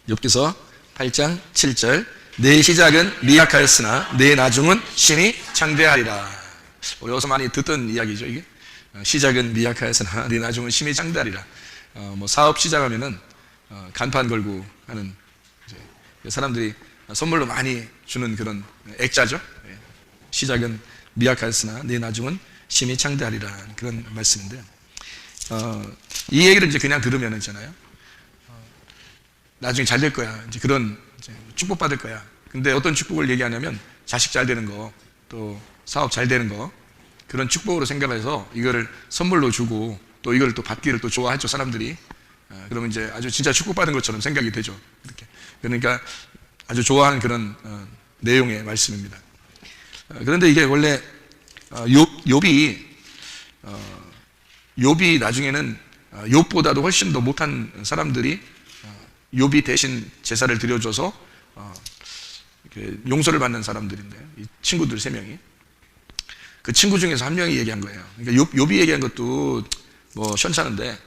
욥기서 8장 7절. 내 시작은 미약하였으나 내 나중은 심히 창대하리라. 우리 어디서 많이 듣던 이야기죠, 이게. 시작은 미약하였으나 내 나중은 심히 창대하리라. 사업 시작하면은 간판 걸고 하는 사람들이 선물로 많이 주는 그런 액자죠. 시작은 미약하였으나 내 나중은 심히 창대하리라, 그런 말씀인데, 이 얘기를 이제 그냥 들으면 있잖아요. 나중에 잘 될 거야. 이제 그런 축복받을 거야. 근데 어떤 축복을 얘기하냐면 자식 잘 되는 거, 또 사업 잘 되는 거, 그런 축복으로 생각해서 이거를 선물로 주고 또 이걸 또 받기를 또 좋아하죠, 사람들이. 그러면 이제 아주 진짜 축복받은 것처럼 생각이 되죠. 이렇게. 그러니까 아주 좋아하는 그런 내용의 말씀입니다. 그런데 이게 원래 욥이 나중에는 욥보다도 훨씬 더 못한 사람들이 욥이 대신 제사를 드려줘서 용서를 받는 사람들인데, 이 친구들 3명이, 그 친구 중에서 한 명이 얘기한 거예요. 그러니까 욥이 얘기한 것도 뭐 시원찮은데,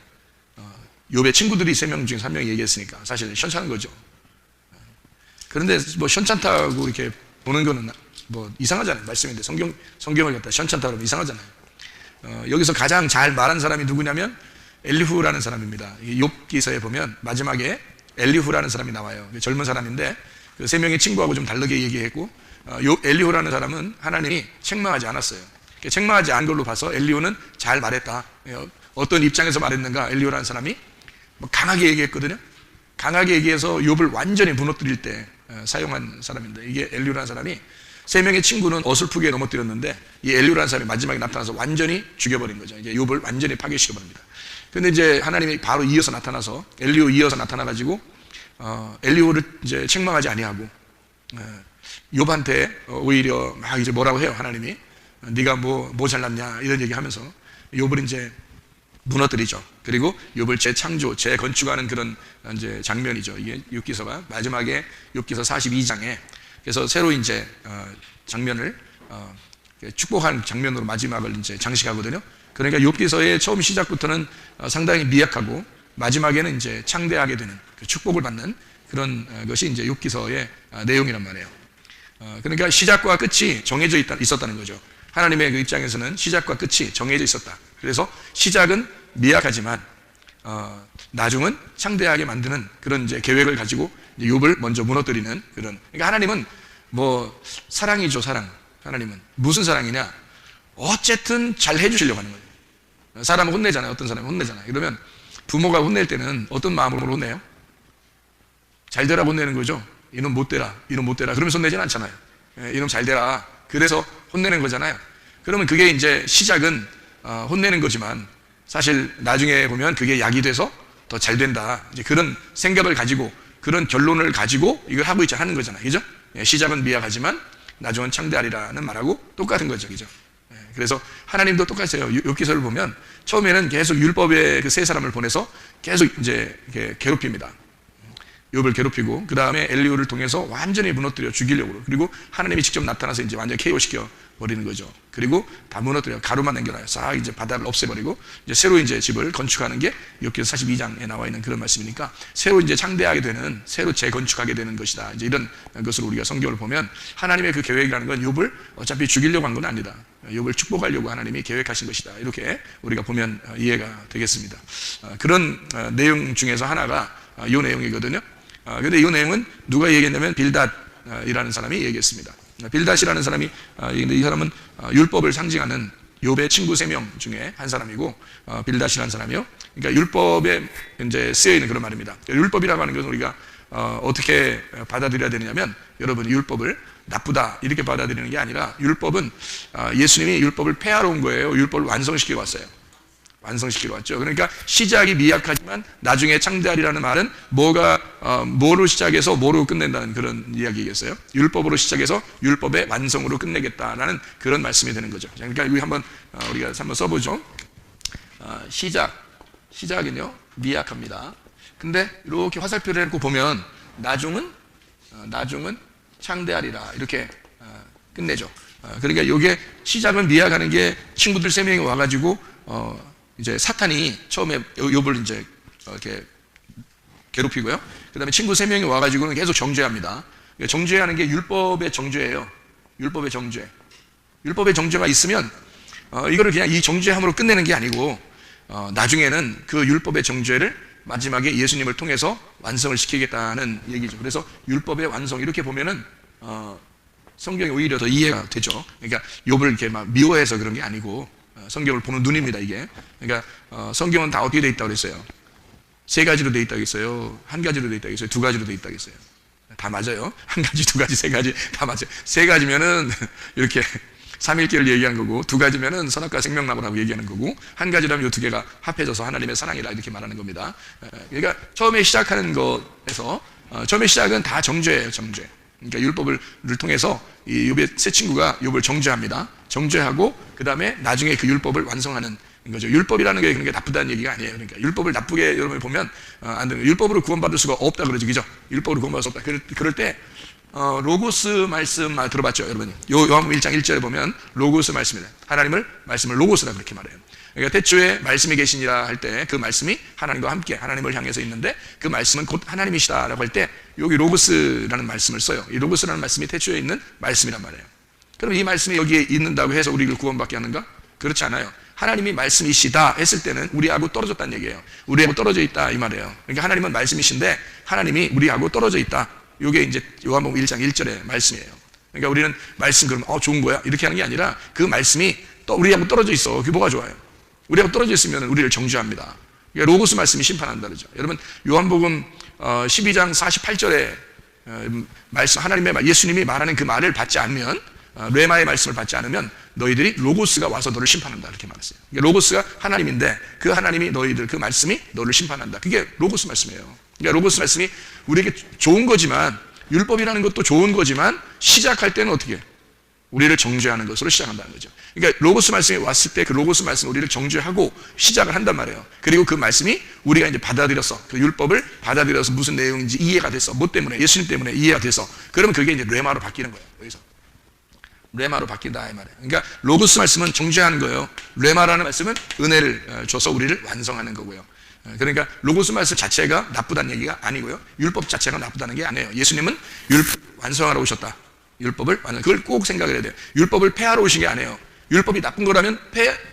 욥의 친구들이 3명 중에 1명이 얘기했으니까 사실 시원찮은 거죠. 그런데 뭐 시원찮다고 이렇게 보는 거는 뭐 이상하잖아요. 말씀인데 성경을 갖다 시원찮다 그러면 이상하잖아요. 여기서 가장 잘 말한 사람이 누구냐면 엘리후라는 사람입니다. 욥기서에 보면 마지막에 엘리후라는 사람이 나와요. 젊은 사람인데 그 3명의 친구하고 좀 다르게 얘기했고, 엘리후라는 사람은 하나님이 책망하지 않았어요. 책망하지 않은 걸로 봐서 엘리후는 잘 말했다. 어떤 입장에서 말했는가? 엘리후라는 사람이 강하게 얘기했거든요. 강하게 얘기해서 욥을 완전히 무너뜨릴 때 사용한 사람인데, 이게 엘리후라는 사람이 3명의 친구는 어설프게 넘어뜨렸는데 이 엘리후라는 사람이 마지막에 나타나서 완전히 죽여버린 거죠. 이제 욥을 완전히 파괴시켜버립니다. 근데 이제 하나님이 바로 이어서 나타나서 엘리후 이어서 나타나가지고 엘리후를 이제 책망하지 아니하고 욥한테 오히려 막 이제 뭐라고 해요. 하나님이 네가 뭐 잘났냐 이런 얘기하면서 욥을 이제 무너뜨리죠. 그리고 욥을 재창조, 재건축하는 그런 이제 장면이죠. 이게 욥기서가 마지막에 욥기서 42장에, 그래서 새로 이제 장면을 축복한 장면으로 마지막을 이제 장식하거든요. 그러니까 욥기서의 처음 시작부터는 상당히 미약하고 마지막에는 이제 창대하게 되는, 그 축복을 받는 그런 것이 이제 욥기서의 내용이란 말이에요. 그러니까 시작과 끝이 정해져 있었다는 거죠. 하나님의 그 입장에서는 시작과 끝이 정해져 있었다. 그래서 시작은 미약하지만 나중은 창대하게 만드는 그런 이제 계획을 가지고 욥을 먼저 무너뜨리는 그런. 그러니까 하나님은 뭐 사랑이죠, 사랑. 하나님은 무슨 사랑이냐? 어쨌든 잘 해주시려고 하는 거예요. 사람은 혼내잖아요. 어떤 사람은 혼내잖아요. 그러면 부모가 혼낼 때는 어떤 마음으로 혼내요? 잘 되라 혼내는 거죠. 이놈 못 되라, 이놈 못 되라. 그러면서 혼내진 않잖아요. 이놈 잘 되라. 그래서 혼내는 거잖아요. 그러면 그게 이제 시작은 혼내는 거지만 사실 나중에 보면 그게 약이 돼서 더 잘 된다. 이제 그런 생각을 가지고 그런 결론을 가지고 이걸 하고 있지 하는 거잖아요. 그죠? 시작은 미약하지만 나중은 창대하리라는 말하고 똑같은 거죠. 그죠? 그래서 하나님도 똑같아요. 욥기서를 보면 처음에는 계속 율법의 그 3사람을 보내서 계속 이제 괴롭힙니다. 욥을 괴롭히고, 그 다음에 엘리후를 통해서 완전히 무너뜨려 죽이려고, 그리고 하나님이 직접 나타나서 이제 완전히 KO 시켜 버리는 거죠. 그리고 다 무너뜨려 가루만 남겨놔요. 싹 이제 바닥을 없애버리고 이제 새로 이제 집을 건축하는 게 욥기서 42장에 나와 있는 그런 말씀이니까, 새로 이제 창대하게 되는, 새로 재건축하게 되는 것이다. 이제 이런 것으로 우리가 성경을 보면 하나님의 그 계획이라는 건 욥을 어차피 죽이려고 한 건 아니다. 욥을 축복하려고 하나님이 계획하신 것이다. 이렇게 우리가 보면 이해가 되겠습니다. 그런 내용 중에서 하나가 이 내용이거든요. 근데 이 내용은 누가 얘기했냐면 빌닷이라는 사람이 얘기했습니다. 빌닷이라는 사람이, 이 사람은 율법을 상징하는 욥의 친구 3명 중에 한 사람이고, 빌닷이라는 사람이요. 그러니까 율법에 이제 쓰여 있는 그런 말입니다. 율법이라고 하는 것은 우리가 어떻게 받아들여야 되느냐면, 여러분 율법을 나쁘다 이렇게 받아들이는 게 아니라, 율법은 예수님이 율법을 폐하러 온 거예요. 율법을 완성시키러 왔어요. 완성시키러 왔죠. 그러니까 시작이 미약하지만 나중에 창대하리라는 말은 뭐로 시작해서 뭐로 끝낸다는 그런 이야기겠어요. 율법으로 시작해서 율법의 완성으로 끝내겠다라는 그런 말씀이 되는 거죠. 그러니까 여기 우리가 한번 써보죠. 시작은요 미약합니다. 근데 이렇게 화살표를 해놓고 보면 나중은 창대하리라 이렇게 끝내죠. 그러니까 이게 시작은 미약하는 게, 친구들 3명이 와가지고 이제 사탄이 처음에 욥을 이제 이렇게 괴롭히고요. 그 다음에 친구 3명이 와가지고는 계속 정죄합니다. 정죄하는 게 율법의 정죄예요. 율법의 정죄. 율법의 정죄가 있으면 이거를 그냥 이 정죄함으로 끝내는 게 아니고 나중에는 그 율법의 정죄를 마지막에 예수님을 통해서 완성을 시키겠다는 얘기죠. 그래서 율법의 완성 이렇게 보면은 성경이 오히려 더 이해가 되죠. 그러니까 욥을 이렇게 막 미워해서 그런 게 아니고 성경을 보는 눈입니다, 이게. 그러니까 성경은 다 어떻게 돼 있다고 그랬어요? 3가지로 돼 있다고 했어요? 1가지로 돼 있다고 했어요? 2가지로 돼 있다고 했어요? 다 맞아요. 1가지, 2가지, 3가지 다 맞아요. 3가지면은 이렇게 삼일계를 얘기하는 거고, 2가지면은 선악과 생명나무라고 얘기하는 거고, 1가지라면 이 2개가 합해져서 하나님의 사랑이라 이렇게 말하는 겁니다. 그러니까 처음에 시작하는 것에서 처음에 시작은 다 정죄예요, 정죄. 그러니까 율법을 통해서 이 욥의 세 친구가 욥을 정죄합니다. 정죄하고 그 다음에 나중에 그 율법을 완성하는 거죠. 율법이라는 게 그런 게 나쁘다는 얘기가 아니에요. 그러니까 율법을 나쁘게 여러분이 보면 안 되는, 율법으로 구원받을 수가 없다 그러죠, 그죠? 율법으로 구원받을 수 없다. 그럴 때 로고스 말씀 들어봤죠, 여러분? 요한복음 1장 1절에 보면 로고스 말씀이다. 하나님을 말씀을 로고스라 그렇게 말해요. 그러니까 태초에 말씀이 계시니라 할 때 그 말씀이 하나님과 함께 하나님을 향해서 있는데 그 말씀은 곧 하나님이시다라고 할 때 여기 로고스라는 말씀을 써요. 이 로고스라는 말씀이 태초에 있는 말씀이란 말이에요. 그럼 이 말씀이 여기에 있는다고 해서 우리를 구원받게 하는가? 그렇지 않아요. 하나님이 말씀이시다 했을 때는 우리하고 떨어졌다는 얘기예요. 우리하고 떨어져 있다 이 말이에요. 그러니까 하나님은 말씀이신데 하나님이 우리하고 떨어져 있다. 이게 이제 요한복음 1장 1절의 말씀이에요. 그러니까 우리는 말씀 그러면 좋은 거야 이렇게 하는 게 아니라 그 말씀이 또 우리하고 떨어져 있어. 그게 뭐가 좋아요? 우리하고 떨어져 있으면 우리를 정죄합니다. 그러니까 로고스 말씀이 심판한다 그러죠. 여러분 요한복음 12장 48절에 말씀 하나님의 예수님이 말하는 그 말을 받지 않으면 레마의 말씀을 받지 않으면 너희들이 로고스가 와서 너를 심판한다 이렇게 말했어요. 그러니까 로고스가 하나님인데 그 하나님이 너희들 그 말씀이 너를 심판한다. 그게 로고스 말씀이에요. 그러니까 로고스 말씀이 우리에게 좋은 거지만 율법이라는 것도 좋은 거지만 시작할 때는 어떻게 해요? 우리를 정죄하는 것으로 시작한다는 거죠. 그러니까 로고스 말씀이 왔을 때 그 로고스 말씀이 우리를 정죄하고 시작을 한단 말이에요. 그리고 그 말씀이 우리가 이제 받아들여서 그 율법을 받아들여서 무슨 내용인지 이해가 돼서 뭐 때문에 예수님 때문에 이해가 돼서 그러면 그게 이제 레마로 바뀌는 거예요. 여기서 레마로 바뀐다 이 말이에요. 그러니까 로고스 말씀은 정죄하는 거예요. 레마라는 말씀은 은혜를 줘서 우리를 완성하는 거고요. 그러니까 로고스 말씀 자체가 나쁘다는 얘기가 아니고요. 율법 자체가 나쁘다는 게 아니에요. 예수님은 율법 완성하러 오셨다. 율법을 완성. 그걸 꼭 생각을 해야 돼요. 율법을 폐하러 오신 게 아니에요. 율법이 나쁜 거라면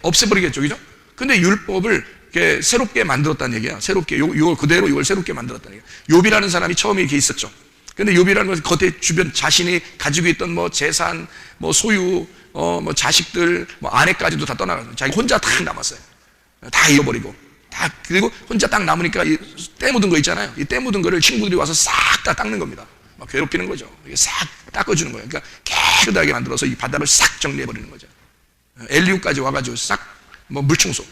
없애버리겠죠, 그죠? 근데 율법을 이렇게 새롭게 만들었다는 얘기야. 새롭게 요 그대로 이걸 새롭게 만들었다는 얘기야. 욥이라는 사람이 처음에 이렇게 있었죠. 근데 욥이라는 것은 겉에 주변 자신이 가지고 있던 뭐 재산, 뭐 소유, 뭐 자식들, 뭐 아내까지도 다 떠나가서 자기 혼자 딱 남았어요. 다 잃어버리고. 그리고 혼자 딱 남으니까 때 묻은 거 있잖아요. 이 때 묻은 거를 친구들이 와서 싹 다 닦는 겁니다. 막 괴롭히는 거죠. 싹 닦아주는 거예요. 그러니까 깨끗하게 만들어서 이 바닥을 싹 정리해버리는 거죠. 엘리후까지 와가지고 싹 뭐 물청소.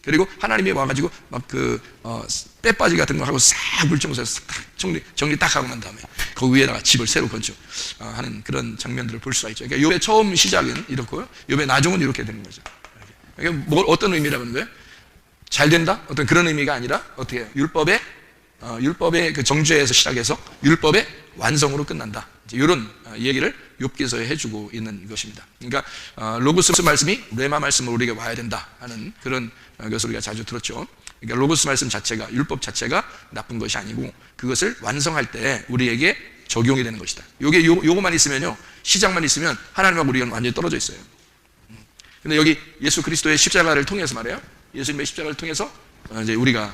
그리고 하나님이 와가지고 막 때바지 같은 거 하고 싹 물청소해서 싹 정리 딱 하고 난 다음에 그 위에다가 집을 새로 건축하는 그런 장면들을 볼 수가 있죠. 그러니까 욥의 처음 시작은 이렇고요. 욥의 나중은 이렇게 되는 거죠. 그러니까 어떤 의미라는 거예요? 잘 된다? 어떤 그런 의미가 아니라 어떻게 해요? 율법의 그 정죄에서 시작해서 율법의 완성으로 끝난다. 이런 얘기를 욥기서에 해주고 있는 것입니다. 그러니까 로고스 말씀이 레마 말씀으로 우리에게 와야 된다 하는 그런 것을 우리가 자주 들었죠. 그러니까 로고스 말씀 자체가 율법 자체가 나쁜 것이 아니고 그것을 완성할 때 우리에게 적용이 되는 것이다. 요거만 있으면요, 시작만 있으면 하나님하고 우리가 완전히 떨어져 있어요. 근데 여기 예수 그리스도의 십자가를 통해서 말이에요. 예수님의 십자가를 통해서 이제 우리가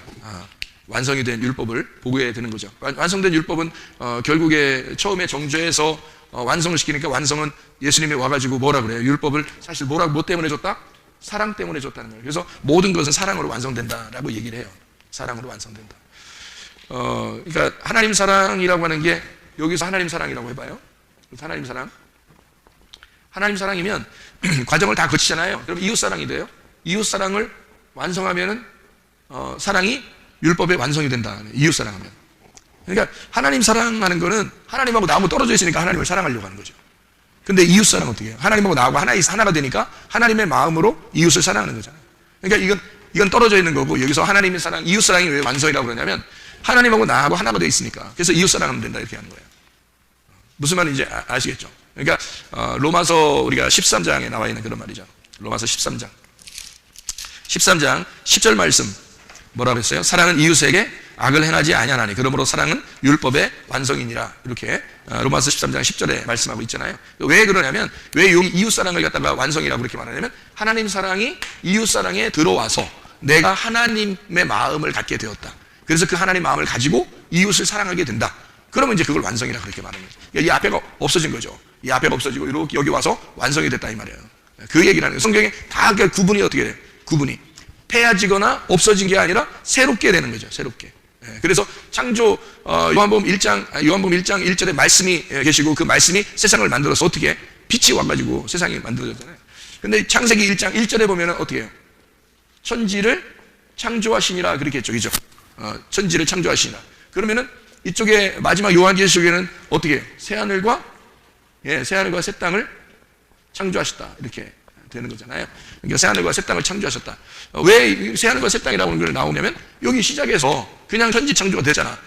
완성이 된 율법을 보게 되는 거죠. 완성된 율법은 결국에 처음에 정죄해서 완성을 시키니까 완성은 예수님이 와가지고 뭐라 그래요? 율법을 사실 뭐 때문에 줬다? 사랑 때문에 줬다는 거예요. 그래서 모든 것은 사랑으로 완성된다라고 얘기를 해요. 사랑으로 완성된다. 그러니까 하나님 사랑이라고 하는 게 여기서 하나님 사랑이라고 해봐요. 하나님 사랑. 하나님 사랑이면 과정을 다 거치잖아요. 그럼 이웃 사랑이 돼요. 이웃 사랑을 완성하면은 사랑이 율법의 완성이 된다. 이웃 사랑하면. 그러니까 하나님 사랑하는 거는 하나님하고 나하고 떨어져 있으니까 하나님을 사랑하려고 하는 거죠. 근데 이웃 사랑은 어떻게 해요? 하나님하고 나하고 하나가 되니까 하나님의 마음으로 이웃을 사랑하는 거잖아요. 그러니까 이건 떨어져 있는 거고 여기서 하나님의 사랑, 이웃 사랑이 왜 완성이라고 그러냐면 하나님하고 나하고 하나가 되어 있으니까. 그래서 이웃 사랑하면 된다 이렇게 하는 거예요. 무슨 말인지 아시겠죠? 그러니까 로마서 우리가 13장에 나와 있는 그런 말이죠. 로마서 13장 10절 말씀 뭐라고 했어요? 사랑은 이웃에게 악을 행하지 아니하나니 그러므로 사랑은 율법의 완성이니라. 이렇게 로마서 13장 10절에 말씀하고 있잖아요. 왜 그러냐면 왜 이웃사랑을 갖다가 완성이라고 그렇게 말하냐면 하나님 사랑이 이웃사랑에 들어와서 내가 하나님의 마음을 갖게 되었다. 그래서 그 하나님 마음을 가지고 이웃을 사랑하게 된다. 그러면 이제 그걸 완성이라고 그렇게 말하는 거죠. 이 앞에가 없어진 거죠. 이 앞에가 없어지고 이렇게 여기 와서 완성이 됐다 이 말이에요. 그 얘기라는 거예요. 성경에 다 구분이 어떻게 돼요? 구분이 폐해지거나 없어진 게 아니라 새롭게 되는 거죠. 새롭게. 그래서 창조 요한복음 1장 1절에 말씀이 계시고 그 말씀이 세상을 만들어서 어떻게 빛이 와가지고 세상이 만들어졌잖아요. 근데 창세기 1장 1절에 보면은 어떻게 해요? 천지를 창조하시니라 그렇게 했죠. 그죠? 천지를 창조하시니라. 그러면은 이쪽에 마지막 요한계시록에는 어떻게 해요? 새하늘과 새 땅을 창조하셨다. 이렇게 되는 거잖아요. 그러니까 새하늘과 새 땅을 창조하셨다. 왜 새하늘과 새 땅이라고 하는 게 나오냐면 여기 시작에서 그냥 천지 창조가 되잖아.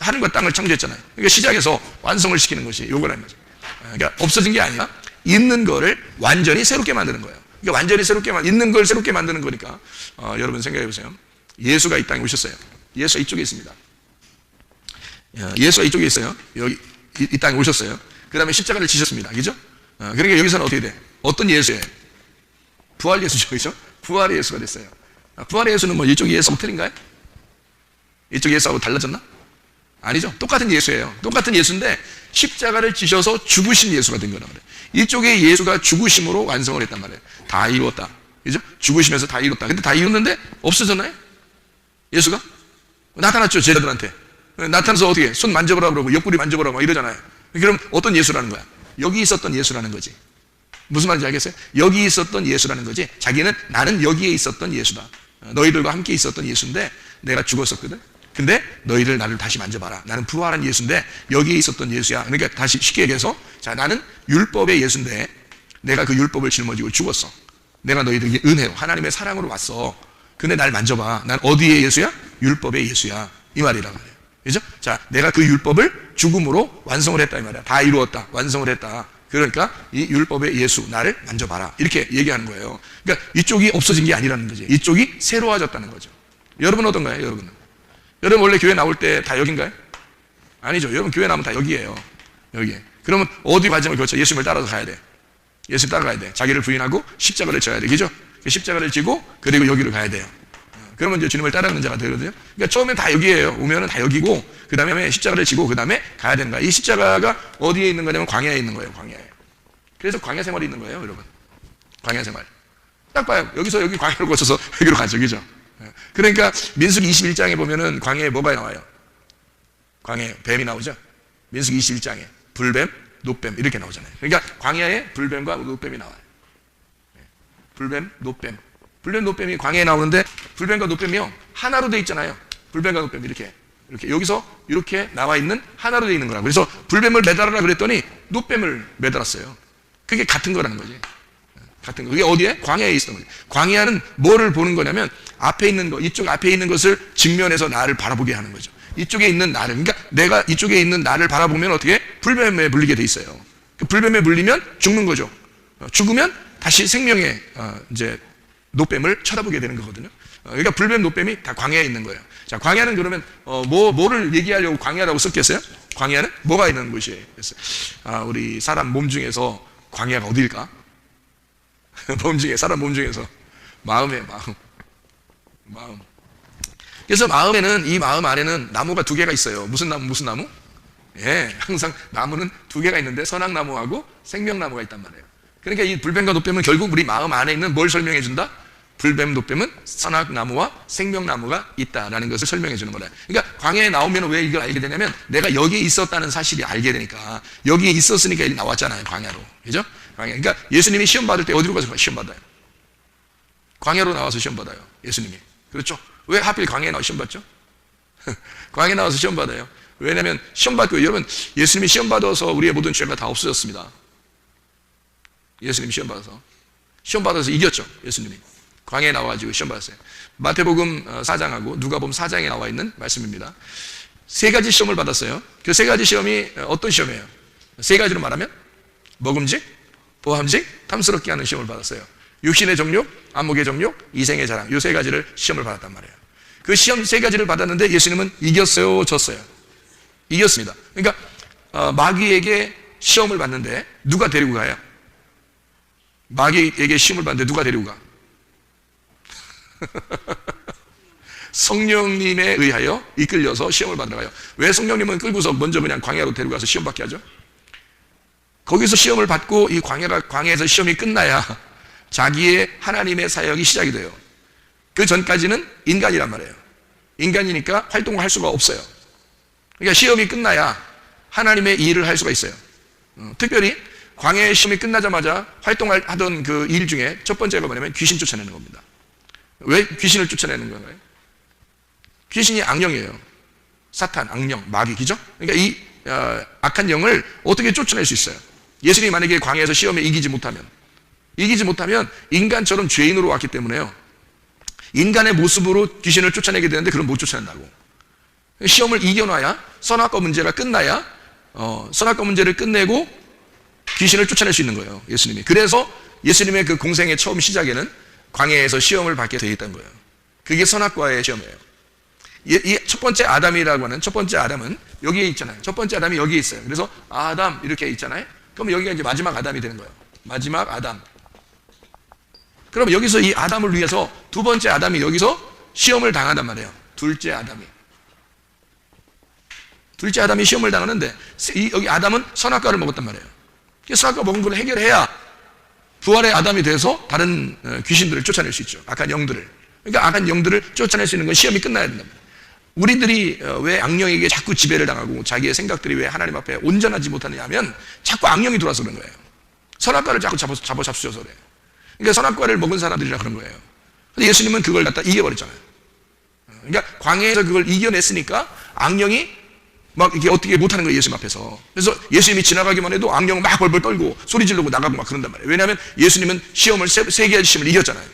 하늘과 땅을 창조했잖아요. 그러니까 시작에서 완성을 시키는 것이 요거라는 거죠. 그러니까 없어진 게 아니라 있는 거를 완전히 새롭게 만드는 거예요. 그러니까 완전히 새롭게 있는 걸 새롭게 만드는 거니까 여러분 생각해 보세요. 예수가 이 땅에 오셨어요. 예수가 이쪽에 있습니다. 예수가 이쪽에 있어요. 여기 이 땅에 오셨어요. 그 다음에 십자가를 지셨습니다. 그죠? 그러니까 여기서는 어떻게 돼? 어떤 예수예요? 부활 예수죠. 그죠? 부활의 예수가 됐어요. 부활의 예수는 뭐 이쪽 예수하고 틀린가요? 이쪽 예수하고 달라졌나? 아니죠. 똑같은 예수예요. 똑같은 예수인데 십자가를 지셔서 죽으신 예수가 된 거란 말이에요. 이쪽에 예수가 죽으심으로 완성을 했단 말이에요. 다 이루었다. 그죠? 죽으시면서 다 이뤘다. 근데 다 이뤘는데 없어졌나요? 예수가? 나타났죠. 제자들한테. 나타나서 어떻게 손 만져보라 그러고 옆구리 만져보라 막 이러잖아요. 그럼 어떤 예수라는 거야? 여기 있었던 예수라는 거지. 무슨 말인지 알겠어요? 여기 있었던 예수라는 거지. 자기는 나는 여기에 있었던 예수다. 너희들과 함께 있었던 예수인데 내가 죽었었거든. 근데 너희들 나를 다시 만져봐라. 나는 부활한 예수인데 여기에 있었던 예수야. 그러니까 다시 쉽게 얘기해서 자, 나는 율법의 예수인데 내가 그 율법을 짊어지고 죽었어. 내가 너희들에게 은혜로 하나님의 사랑으로 왔어. 근데 날 만져봐. 난 어디의 예수야? 율법의 예수야. 이 말이란 말이에요. 그죠? 자, 내가 그 율법을 죽음으로 완성을 했다 이 말이야. 다 이루었다. 완성을 했다. 그러니까 이 율법의 예수 나를 만져봐라. 이렇게 얘기하는 거예요. 그러니까 이쪽이 없어진 게 아니라는 거지. 이쪽이 새로워졌다는 거죠. 여러분 어떤가요? 여러분은? 여러분 원래 교회 나올 때 다 여긴가요? 아니죠. 여러분 교회 나오면 다 여기예요. 여기. 그러면 어디 과정을 거쳐? 예수님을 따라서 가야 돼. 예수 따라가야 돼. 자기를 부인하고 십자가를 져야 돼. 그죠? 십자가를 지고 그리고 여기로 가야 돼요. 그러면 이제 주님을 따르는 자가 되거든요. 그러니까 처음엔 다 여기예요. 오면은 다 여기고 그 다음에 십자가를 지고 그 다음에 가야 되는 거야. 이 십자가가 어디에 있는 거냐면 광야에 있는 거예요. 광야에. 그래서 광야 생활이 있는 거예요, 여러분. 광야 생활. 딱 봐요. 여기서 여기 광야를 거쳐서 여기로 가죠, 그죠? 그러니까 민수기 21장에 보면은 광야에 뭐가 나와요? 광야에 뱀이 나오죠. 민수기 21장에 불뱀, 노뱀 이렇게 나오잖아요. 그러니까 광야에 불뱀과 노뱀이 나와요. 불뱀, 노뱀. 불뱀, 노뱀이 광야에 나오는데 불뱀과 노뱀이요 하나로 돼 있잖아요. 불뱀과 노뱀 이렇게 여기서 이렇게 나와 있는 하나로 돼 있는 거라고. 그래서 불뱀을 매달아라 그랬더니 노뱀을 매달았어요. 그게 같은 거라는 거지. 같은 거. 그게 어디에? 광야에 있었던 거지. 광야는 뭐를 보는 거냐면 앞에 있는 거, 이쪽 앞에 있는 것을 직면해서 나를 바라보게 하는 거죠. 이쪽에 있는 나를, 그러니까 내가 이쪽에 있는 나를 바라보면 어떻게? 불뱀에 물리게 돼 있어요. 그 불뱀에 물리면 죽는 거죠. 죽으면 다시 생명의 이제 노뱀을 쳐다보게 되는 거거든요. 그러니까 불뱀, 노뱀이 다 광야에 있는 거예요. 자, 광야는 그러면 뭐를 얘기하려고 광야라고 썼겠어요? 광야는 뭐가 있는 곳이에요? 우리 사람 몸 중에서 광야가 어디일까? 사람 몸 중에서 마음에 마음. 그래서 마음에는 이 마음 안에는 나무가 두 개가 있어요. 무슨 나무? 예, 항상 나무는 두 개가 있는데 선악나무하고 생명나무가 있단 말이에요. 그러니까 이 불뱀과 노뱀은 결국 우리 마음 안에 있는 뭘 설명해 준다? 불뱀, 노뱀은 선악나무와 생명나무가 있다라는 것을 설명해 주는 거다. 그러니까 광야에 나오면 왜 이걸 알게 되냐면 내가 여기에 있었다는 사실이 알게 되니까 여기에 있었으니까 여기 나왔잖아요. 광야로. 그죠? 광야. 그러니까 예수님이 시험 받을 때 어디로 가서 시험 받아요? 광야로 나와서 시험 받아요. 예수님이. 그렇죠? 왜 하필 광야에 나와서 시험 받죠? 광야에 나와서 시험 받아요. 왜냐면 시험 받고 여러분 예수님이 시험 받아서 우리의 모든 죄가 다 없어졌습니다. 예수님이 시험 받아서 이겼죠. 예수님이. 광야에 나와가지고 시험 받았어요. 마태복음 4장하고 누가복음 4장에 나와 있는 말씀입니다. 세 가지 시험을 받았어요. 그 세 가지 시험이 어떤 시험이에요? 세 가지로 말하면 먹음직, 보함직, 탐스럽게 하는 시험을 받았어요. 육신의 정욕, 안목의 정욕, 이생의 자랑 이 세 가지를 시험을 받았단 말이에요. 그 시험 세 가지를 받았는데 예수님은 이겼어요, 졌어요? 이겼습니다. 그러니까 마귀에게 시험을 받는데 누가 데리고 가요? 마귀에게 시험을 받는데 누가 데리고 가? 성령님에 의하여 이끌려서 시험을 받으러 가요. 왜 성령님은 끌고서 먼저 그냥 광야로 데려가서 시험 받게 하죠? 거기서 시험을 받고 이 광야에서 시험이 끝나야 자기의 하나님의 사역이 시작이 돼요. 그 전까지는 인간이란 말이에요. 인간이니까 활동을 할 수가 없어요. 그러니까 시험이 끝나야 하나님의 일을 할 수가 있어요. 특별히 광야의 시험이 끝나자마자 활동을 하던 그 일 중에 첫 번째가 뭐냐면 귀신 쫓아내는 겁니다. 왜 귀신을 쫓아내는 건가요? 귀신이 악령이에요. 사탄, 악령, 마귀, 그죠? 그러니까 이 악한 영을 어떻게 쫓아낼 수 있어요? 예수님이 만약에 광야에서 시험에 이기지 못하면 인간처럼 죄인으로 왔기 때문에요, 인간의 모습으로 귀신을 쫓아내게 되는데 그럼 못 쫓아낸다고. 시험을 이겨놔야, 선악과 문제가 끝나야 선악과 문제를 끝내고 귀신을 쫓아낼 수 있는 거예요, 예수님이. 그래서 예수님의 그 공생의 처음 시작에는 광야에서 시험을 받게 되어 있다는 거예요. 그게 선악과의 시험이에요. 이 첫 번째 아담이라고 하는 첫 번째 아담은 여기에 있잖아요. 첫 번째 아담이 여기에 있어요. 그래서 아담 이렇게 있잖아요. 그럼 여기가 이제 마지막 아담이 되는 거예요. 마지막 아담. 그럼 여기서 이 아담을 위해서 두 번째 아담이 여기서 시험을 당한단 말이에요. 둘째 아담이 시험을 당하는데 여기 아담은 선악과를 먹었단 말이에요. 선악과 먹은 걸 해결해야 부활의 아담이 돼서 다른 귀신들을 쫓아낼 수 있죠. 악한 영들을. 그러니까 악한 영들을 쫓아낼 수 있는 건 시험이 끝나야 된다. 우리들이 왜 악령에게 자꾸 지배를 당하고 자기의 생각들이 왜 하나님 앞에 온전하지 못하느냐 하면 자꾸 악령이 들어와서 그런 거예요. 선악과를 자꾸 잡수셔서 그래요. 그러니까 선악과를 먹은 사람들이라 그런 거예요. 근데 예수님은 그걸 갖다 이겨버렸잖아요. 그러니까 광야에서 그걸 이겨냈으니까 악령이 막 이게 어떻게 못하는 거예요, 예수님 앞에서. 그래서 예수님이 지나가기만 해도 악령은 막 벌벌 떨고 소리 지르고 나가고 막 그런단 말이에요. 왜냐하면 예수님은 시험을 세 개의 시험을 이겼잖아요.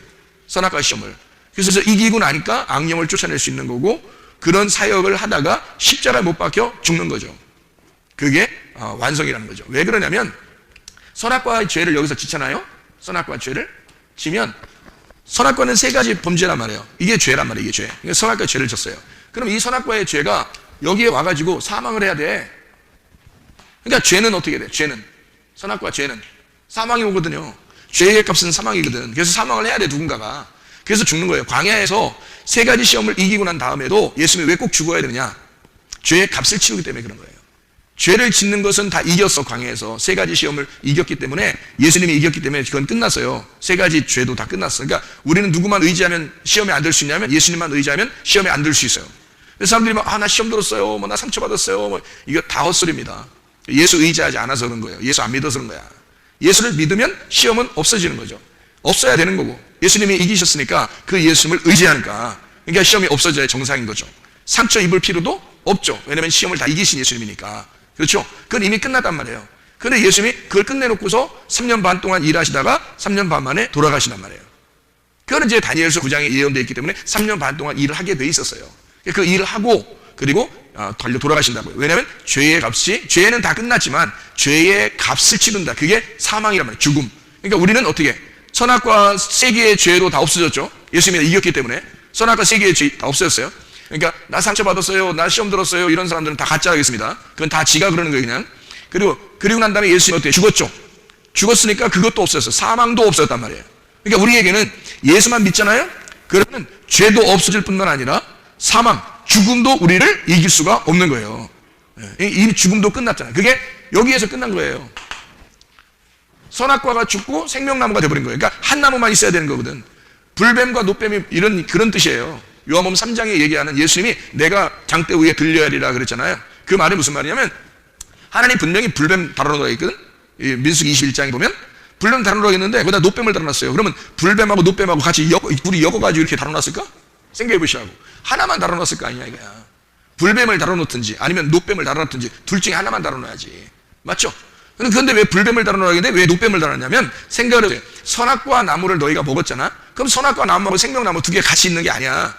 선악과의 시험을. 그래서 이기고 나니까 악령을 쫓아낼 수 있는 거고, 그런 사역을 하다가 십자가에 못 박혀 죽는 거죠. 그게 완성이라는 거죠. 왜 그러냐면 선악과의 죄를 여기서 지잖아요. 선악과의 죄를 지면, 선악과는 세 가지 범죄란 말이에요. 이게 죄란 말이에요. 이게 죄. 그러니까 선악과의 죄를 졌어요. 그럼 이 선악과의 죄가 여기에 와가지고 사망을 해야 돼. 그러니까 죄는 어떻게 돼? 죄는, 선악과 죄는 사망이 오거든요. 죄의 값은 사망이거든. 그래서 사망을 해야 돼, 누군가가. 그래서 죽는 거예요. 광야에서 세 가지 시험을 이기고 난 다음에도 예수님이 왜 꼭 죽어야 되느냐? 죄의 값을 치르기 때문에 그런 거예요. 죄를 짓는 것은 다 이겼어. 광야에서 세 가지 시험을 이겼기 때문에, 예수님이 이겼기 때문에 그건 끝났어요. 세 가지 죄도 다 끝났어. 그러니까 우리는 누구만 의지하면 시험에 안 들 수 있냐면, 예수님만 의지하면 시험에 안 들 수 있어요. 그래서 사람들이 막, 나 시험 들었어요, 나 상처받았어요, 이거 다 헛소리입니다. 예수 의지하지 않아서 그런 거예요. 예수 안 믿어서 그런 거야. 예수를 믿으면 시험은 없어지는 거죠. 없어야 되는 거고, 예수님이 이기셨으니까 그 예수님을 의지하니까, 그러니까 시험이 없어져야 정상인 거죠. 상처 입을 필요도 없죠. 왜냐하면 시험을 다 이기신 예수님이니까. 그렇죠? 그건 이미 끝났단 말이에요. 그런데 예수님이 그걸 끝내놓고서 3년 반 동안 일하시다가 3년 반 만에 돌아가시단 말이에요. 그거는 이제 다니엘서 9장에 예언되어 있기 때문에 3년 반 동안 일을 하게 돼 있었어요. 그 일을 하고 그리고 달려 돌아가신다고요. 왜냐하면 죄의 값이, 죄는 다 끝났지만 죄의 값을 치른다. 그게 사망이란 말이에요. 죽음. 그러니까 우리는 어떻게, 선악과 세 개의 죄로 다 없어졌죠. 예수님이 이겼기 때문에 선악과 세 개의 죄 다 없어졌어요. 그러니까 나 상처받았어요, 나 시험 들었어요, 이런 사람들은 다 가짜라겠습니다. 그건 다 지가 그러는 거예요, 그냥. 그리고 난 다음에 예수님이 어떻게 죽었죠. 죽었으니까 그것도 없어졌어요. 사망도 없어졌단 말이에요. 그러니까 우리에게는 예수만 믿잖아요. 그러면 죄도 없어질 뿐만 아니라 사망, 죽음도 우리를 이길 수가 없는 거예요. 이미 죽음도 끝났잖아요. 그게 여기에서 끝난 거예요. 선악과가 죽고 생명나무가 돼버린 거예요. 그러니까 한 나무만 있어야 되는 거거든. 불뱀과 노뱀이 그런 뜻이에요. 요한복음 3장에 얘기하는, 예수님이 내가 장대 위에 들려야리라 그랬잖아요. 그 말이 무슨 말이냐면, 하나님 분명히 불뱀 다뤄놓으라 있거든. 민수기 21장에 보면 불뱀 다뤄놓으라 했는데 거기다 노뱀을 다뤄놨어요. 그러면 불뱀하고 노뱀하고 같이 둘이 엮어가지고 이렇게 다뤄놨을까? 생각해보시라고. 하나만 다뤄놨을 거 아니냐 이거야. 불뱀을 다뤄놓든지 아니면 노뱀을 다뤄놓든지 둘 중에 하나만 다뤄놔야지. 맞죠? 그런데 왜 불뱀을 다뤄놓으라 했는데 왜 노뱀을 다뤄놨냐면, 생각을 해보세요. 선악과 나무를 너희가 먹었잖아. 그럼 선악과 나무하고 생명나무 두 개 같이 있는 게 아니야.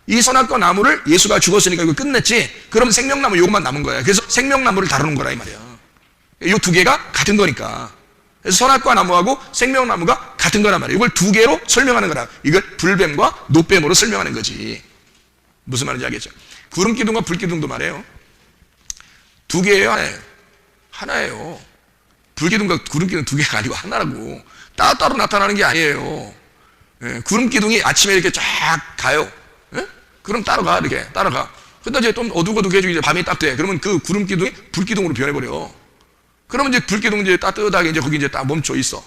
이 선악과 나무를 예수가 죽었으니까 이거 끝냈지. 그럼 생명나무 요것만 남은 거야. 그래서 생명나무를 다루는 거라 이 말이야. 이 두 개가 같은 거니까. 그래서 선악과 나무하고 생명나무가 같은 거란 말이야. 이걸 두 개로 설명하는 거라. 이걸 불뱀과 노뱀으로 설명하는 거지. 무슨 말인지 알겠죠? 구름 기둥과 불 기둥도 말이에요. 두 개예요, 하나예요? 하나예요. 불 기둥과 구름 기둥 두 개가 아니고 하나라고. 따로따로 나타나는 게 아니에요. 예, 구름 기둥이 아침에 이렇게 쫙 가요. 예? 그럼 따라가, 이렇게 따라가. 근데 이제 좀 어둑어둑해지고 이제 밤이 딱 돼. 그러면 그 구름 기둥이 불 기둥으로 변해버려. 그러면 이제 불 기둥 이제 따뜻하게 이제 거기 이제 딱 멈춰 있어.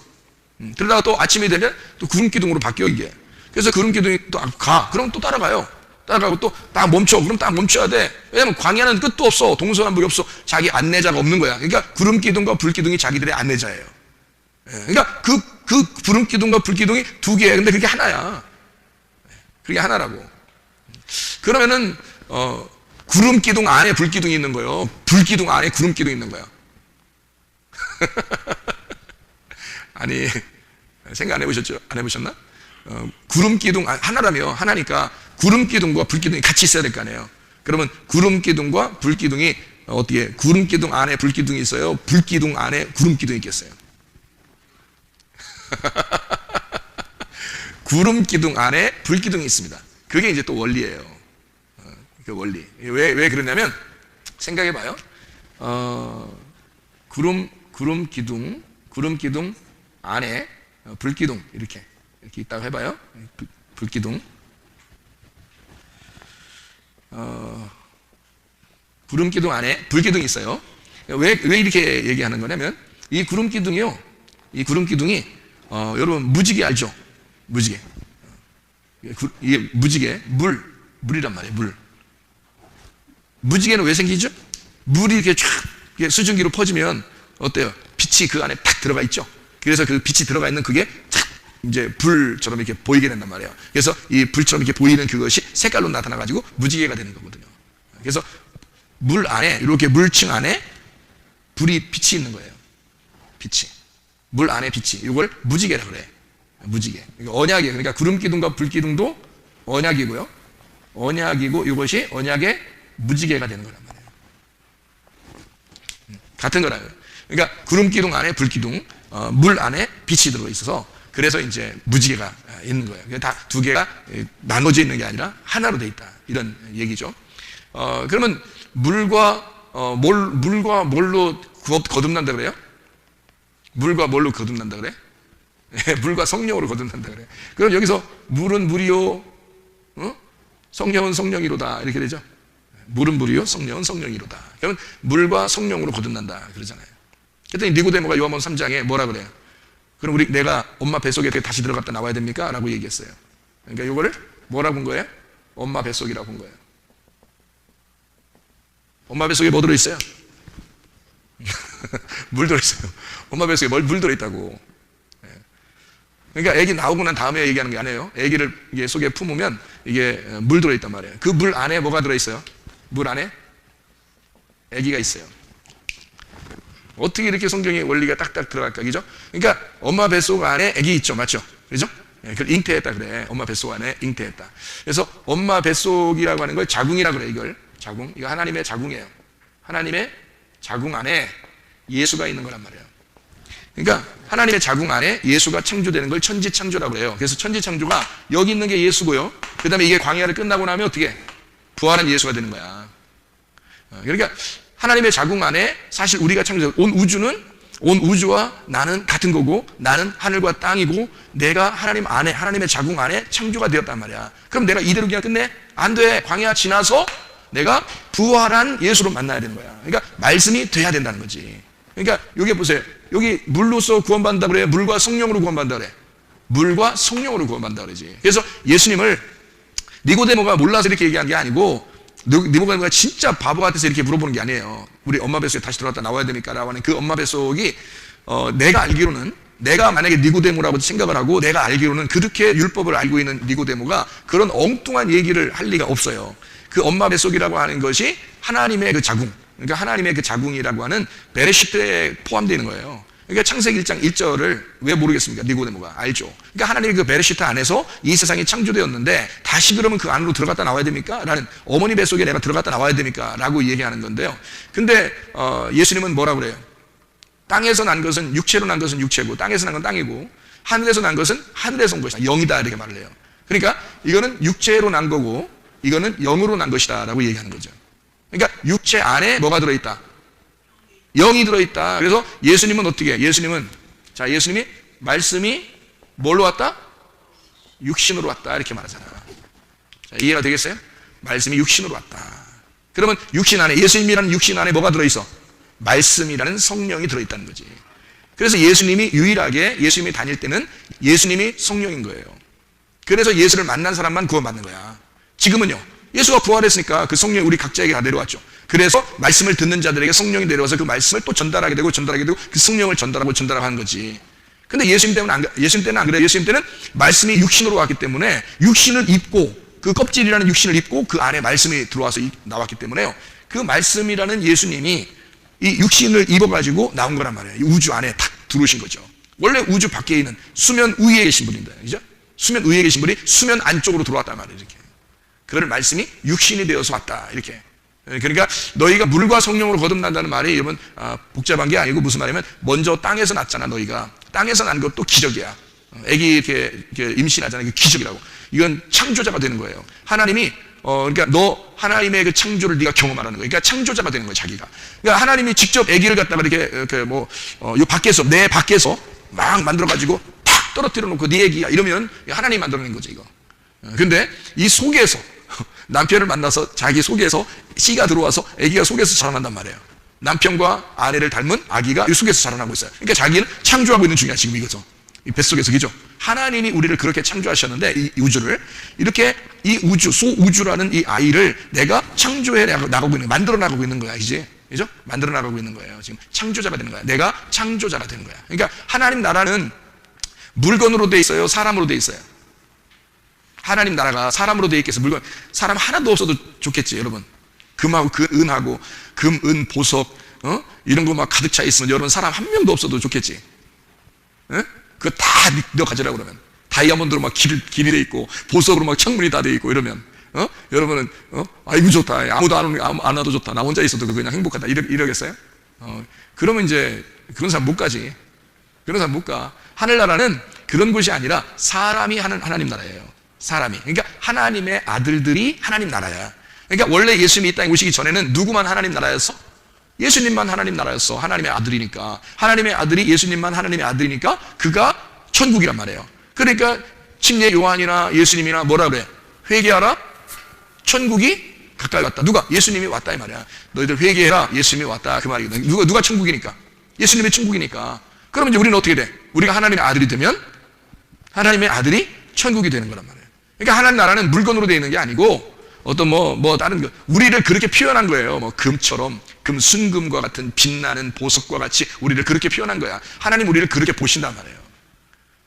그러다가 또 아침이 되면 또 구름 기둥으로 바뀌어 이게. 그래서 구름 기둥이 또 가. 그럼 또 따라가요. 따라가고 또 딱 멈춰. 그럼 딱 멈춰야 돼. 왜냐면 광야는 끝도 없어. 동서남북이 없어. 자기 안내자가 없는 거야. 그러니까 구름 기둥과 불 기둥이 자기들의 안내자예요. 예, 그러니까 그 구름 기둥과 불 기둥이 두 개예요. 근데 그게 하나야. 그게 하나라고. 그러면은 구름 기둥 안에 불 기둥이 있는 거예요. 불 기둥 안에 구름 기둥이 있는 거야. 아니, 생각 안 해보셨죠? 안 해보셨나? 구름 기둥 하나라며, 하나니까 구름 기둥과 불 기둥이 같이 있어야 될 거 아니에요. 그러면 구름 기둥과 불 기둥이 어떻게, 구름 기둥 안에 불 기둥이 있어요? 불 기둥 안에 구름 기둥이 있겠어요? 구름 기둥 안에 불 기둥이 있습니다. 그게 이제 또 원리예요. 그 원리. 왜 그러냐면, 생각해봐요. 구름 기둥 안에 불 기둥 이렇게 있다고 해봐요. 불 기둥. 구름 기둥 안에 불 기둥이 있어요. 왜 이렇게 얘기하는 거냐면, 이 구름 기둥이요. 이 구름 기둥이 여러분 무지개 알죠? 무지개. 이게 무지개, 물이란 말이에요. 물. 무지개는 왜 생기죠? 물이 이렇게 쫙 수증기로 퍼지면 어때요? 빛이 그 안에 탁 들어가 있죠. 그래서 그 빛이 들어가 있는 그게 탁 이제 불처럼 이렇게 보이게 된단 말이에요. 그래서 이 불처럼 이렇게 보이는 그것이 색깔로 나타나 가지고 무지개가 되는 거거든요. 그래서 물 안에, 이렇게 물층 안에 빛이 있는 거예요. 빛이. 물 안에 빛이. 이걸 무지개라고 그래. 무지개. 언약이에요. 그러니까 구름 기둥과 불 기둥도 언약이고요. 언약이고 이것이 언약의 무지개가 되는 거란 말이에요. 같은 거라고요. 그러니까 구름 기둥 안에 불 기둥, 물 안에 빛이 들어 있어서 그래서 이제 무지개가 있는 거예요. 다 두 개가 나눠져 있는 게 아니라 하나로 돼 있다. 이런 얘기죠. 그러면 물과 뭘로 거듭난다 그래요? 물과 뭘로 거듭난다 그래? 물과 성령으로 거듭난다 그래. 그럼 여기서 물은 물이요, 성령은 성령이로다 이렇게 되죠. 물은 물이요, 성령은 성령이로다. 그러면 물과 성령으로 거듭난다 그러잖아요. 그랬더니 니고데모가 요한복음 3장에 뭐라 그래요? 그럼 내가 엄마 뱃속에 다시 들어갔다 나와야 됩니까? 라고 얘기했어요. 그러니까 이거를 뭐라고 본 거예요? 엄마 뱃속이라고 본 거예요. 엄마 뱃속에 뭐 들어있어요? 물 들어있어요. 엄마 뱃속에 물 들어있다고. 그러니까 애기 나오고 난 다음에 얘기하는 게 아니에요. 애기를 이게 속에 품으면 이게 물 들어있단 말이에요. 그 물 안에 뭐가 들어있어요? 물 안에 애기가 있어요. 어떻게 이렇게 성경의 원리가 딱딱 들어갈까, 그죠? 그러니까 엄마 뱃속 안에 애기 있죠, 맞죠? 그죠? 그걸 잉태했다 그래. 엄마 뱃속 안에 잉태했다. 그래서 엄마 뱃속이라고 하는 걸 자궁이라고 그래. 이걸 자궁. 이거 하나님의 자궁이에요. 하나님의 자궁 안에 예수가 있는 거란 말이에요. 그러니까 하나님의 자궁 안에 예수가 창조되는 걸 천지창조라고 해요. 그래서 천지창조가 여기 있는 게 예수고요. 그 다음에 이게 광야를 끝나고 나면 어떻게? 부활한 예수가 되는 거야. 그러니까 하나님의 자궁 안에 사실 우리가 창조된 온 우주와 나는 같은 거고, 나는 하늘과 땅이고, 내가 하나님 안에, 하나님의 자궁 안에 창조가 되었단 말이야. 그럼 내가 이대로 그냥 끝내? 안 돼. 광야 지나서 내가 부활한 예수로 만나야 되는 거야. 그러니까 말씀이 돼야 된다는 거지. 그러니까 여기 보세요. 여기 물로서 구원받는다 그래? 물과 성령으로 구원받는다 그래? 물과 성령으로 구원받는다 그러지. 그래서 예수님을 니고데모가 몰라서 이렇게 얘기한 게 아니고, 니고데모가 진짜 바보 같아서 이렇게 물어보는 게 아니에요. 우리 엄마 뱃속에 다시 들어갔다 나와야 됩니까? 라고 하는 그 엄마 뱃속이 내가 알기로는, 내가 만약에 니고데모라고 생각을 하고 내가 알기로는 그렇게 율법을 알고 있는 니고데모가 그런 엉뚱한 얘기를 할 리가 없어요. 그 엄마 뱃속이라고 하는 것이 하나님의 그 자궁, 그러니까 하나님의 그 자궁이라고 하는 베레시트에 포함되어 있는 거예요. 그러니까 창세기 1장 1절을 왜 모르겠습니까? 니고데모가 알죠. 그러니까 하나님의 그 베레시트 안에서 이 세상이 창조되었는데 다시 그러면 그 안으로 들어갔다 나와야 됩니까? 라는, 어머니 뱃속에 내가 들어갔다 나와야 됩니까? 라고 얘기하는 건데요. 근데 예수님은 뭐라고 그래요? 땅에서 난 것은, 육체로 난 것은 육체고, 땅에서 난 건 땅이고, 하늘에서 난 것은 하늘에서 온 것이다, 영이다, 이렇게 말을 해요. 그러니까 이거는 육체로 난 거고, 이거는 영으로 난 것이다 라고 얘기하는 거죠. 그러니까 육체 안에 뭐가 들어있다? 영이 들어있다. 그래서 예수님은 어떻게? 예수님이 말씀이 뭘로 왔다? 육신으로 왔다 이렇게 말하잖아. 자, 이해가 되겠어요? 말씀이 육신으로 왔다. 그러면 육신 안에, 예수님이라는 육신 안에 뭐가 들어있어? 말씀이라는 성령이 들어있다는 거지. 그래서 예수님이 유일하게, 예수님이 다닐 때는 예수님이 성령인 거예요. 그래서 예수를 만난 사람만 구원받는 거야. 지금은요, 예수가 부활했으니까 그 성령이 우리 각자에게 다 내려왔죠. 그래서 말씀을 듣는 자들에게 성령이 내려와서 그 말씀을 또 전달하게 되고 그 성령을 전달하고 하는 거지. 근데 예수님 때는 안 그래요. 예수님 때는 말씀이 육신으로 왔기 때문에 육신을 입고, 그 껍질이라는 육신을 입고 그 안에 말씀이 들어와서 나왔기 때문에요. 그 말씀이라는 예수님이 이 육신을 입어가지고 나온 거란 말이에요. 이 우주 안에 탁 들어오신 거죠. 원래 우주 밖에 있는 수면 위에 계신 분인데, 그죠? 수면 위에 계신 분이 수면 안쪽으로 들어왔단 말이에요. 이렇게. 그런 말씀이 육신이 되어서 왔다. 이렇게. 그러니까 너희가 물과 성령으로 거듭난다는 말이 여러분 복잡한 게 아니고 무슨 말이냐면, 먼저 땅에서 났잖아. 너희가 땅에서 난 것도 기적이야. 애기 이렇게 임신하잖아. 이게 기적이라고. 이건 창조자가 되는 거예요. 하나님이 그러니까 너 하나님의 그 창조를 네가 경험하라는 거예요. 그러니까 창조자가 되는 거예요, 자기가. 그러니까 하나님이 직접 아기를 갖다가 이렇게 요 밖에서, 내 밖에서 막 만들어 가지고 탁 떨어뜨려 놓고 네 아기야 이러면 하나님이 만들어낸 거죠, 이거. 근데 이 속에서 남편을 만나서 자기 속에서 씨가 들어와서 아기가 속에서 자라난단 말이에요. 남편과 아내를 닮은 아기가 이 속에서 자라나고 있어요. 그러니까 자기는 창조하고 있는 중이야, 지금 이거죠. 이 뱃속에서, 그죠? 하나님이 우리를 그렇게 창조하셨는데, 이 우주를 이렇게, 이 우주, 소우주라는 이 아이를 내가 창조해 나가고 있는, 만들어 나가고 있는 거야, 이제. 그죠? 만들어 나가고 있는 거예요. 지금 창조자가 되는 거야. 내가 창조자가 되는 거야. 그러니까 하나님 나라는 물건으로 돼 있어요, 사람으로 돼 있어요? 하나님 나라가 사람으로 돼 있겠어. 물건, 사람 하나도 없어도 좋겠지, 여러분. 금하고 은하고, 금, 은, 보석, 이런 거 막 가득 차 있으면 여러분 사람 한 명도 없어도 좋겠지. 그거 다 너 가지라고 그러면. 다이아몬드로 막 길이 돼 있고, 보석으로 막 창문이 다 돼 있고, 이러면. 여러분은, 아이고 좋다. 아무도 안 와도 좋다. 나 혼자 있어도 그냥 행복하다. 이러겠어요? 그러면 이제, 그런 사람 못 가지. 그런 사람 못 가. 하늘나라는 그런 곳이 아니라 사람이 하는 하나님 나라예요. 사람이. 그러니까 하나님의 아들들이 하나님 나라야. 그러니까 원래 예수님이 이 땅에 오시기 전에는 누구만 하나님 나라였어? 예수님만 하나님 나라였어. 하나님의 아들이니까. 하나님의 아들이 예수님만 하나님의 아들이니까 그가 천국이란 말이에요. 그러니까 침례 요한이나 예수님이나 뭐라 그래? 회개하라. 천국이 가까이 왔다. 누가? 예수님이 왔다 이 말이야. 너희들 회개해라. 예수님이 왔다 그 말이거든. 누가 천국이니까? 예수님이 천국이니까. 그러면 이제 우리는 어떻게 돼? 우리가 하나님의 아들이 되면 하나님의 아들이 천국이 되는 거란 말이에요. 그러니까 하나님 나라는 물건으로 되어 있는 게 아니고 어떤 다른 거, 우리를 그렇게 표현한 거예요. 금처럼, 순금과 같은 빛나는 보석과 같이 우리를 그렇게 표현한 거야. 하나님 우리를 그렇게 보신단 말이에요.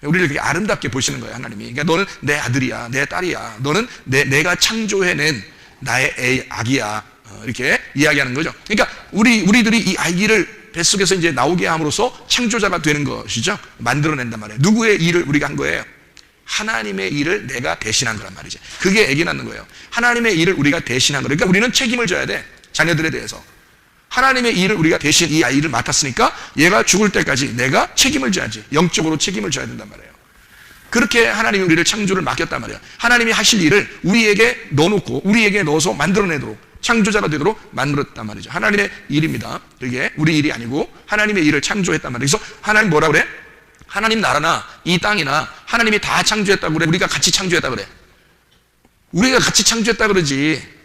우리를 그렇게 아름답게 보시는 거예요, 하나님이. 그러니까 너는 내 아들이야, 내 딸이야. 너는 내가 창조해낸 나의 아기야. 이렇게 이야기하는 거죠. 그러니까 우리들이 이 아기를 뱃속에서 이제 나오게 함으로써 창조자가 되는 것이죠. 만들어낸단 말이에요. 누구의 일을 우리가 한 거예요? 하나님의 일을 내가 대신한 거란 말이지. 그게 아기 낳는 거예요. 하나님의 일을 우리가 대신한 거예요. 그러니까 우리는 책임을 져야 돼. 자녀들에 대해서. 하나님의 일을 우리가 대신 이 아이를 맡았으니까 얘가 죽을 때까지 내가 책임을 져야지. 영적으로 책임을 져야 된단 말이에요. 그렇게 하나님이 우리를 창조를 맡겼단 말이에요. 하나님이 하실 일을 우리에게 넣어놓고 우리에게 넣어서 만들어내도록, 창조자가 되도록 만들었단 말이죠. 하나님의 일입니다. 이게 우리 일이 아니고 하나님의 일을 창조했단 말이에요. 그래서 하나님 뭐라 그래? 하나님 나라나 이 땅이나 하나님이 다 창조했다고 그래? 우리가 같이 창조했다고 그래? 우리가 같이 창조했다고 그러지.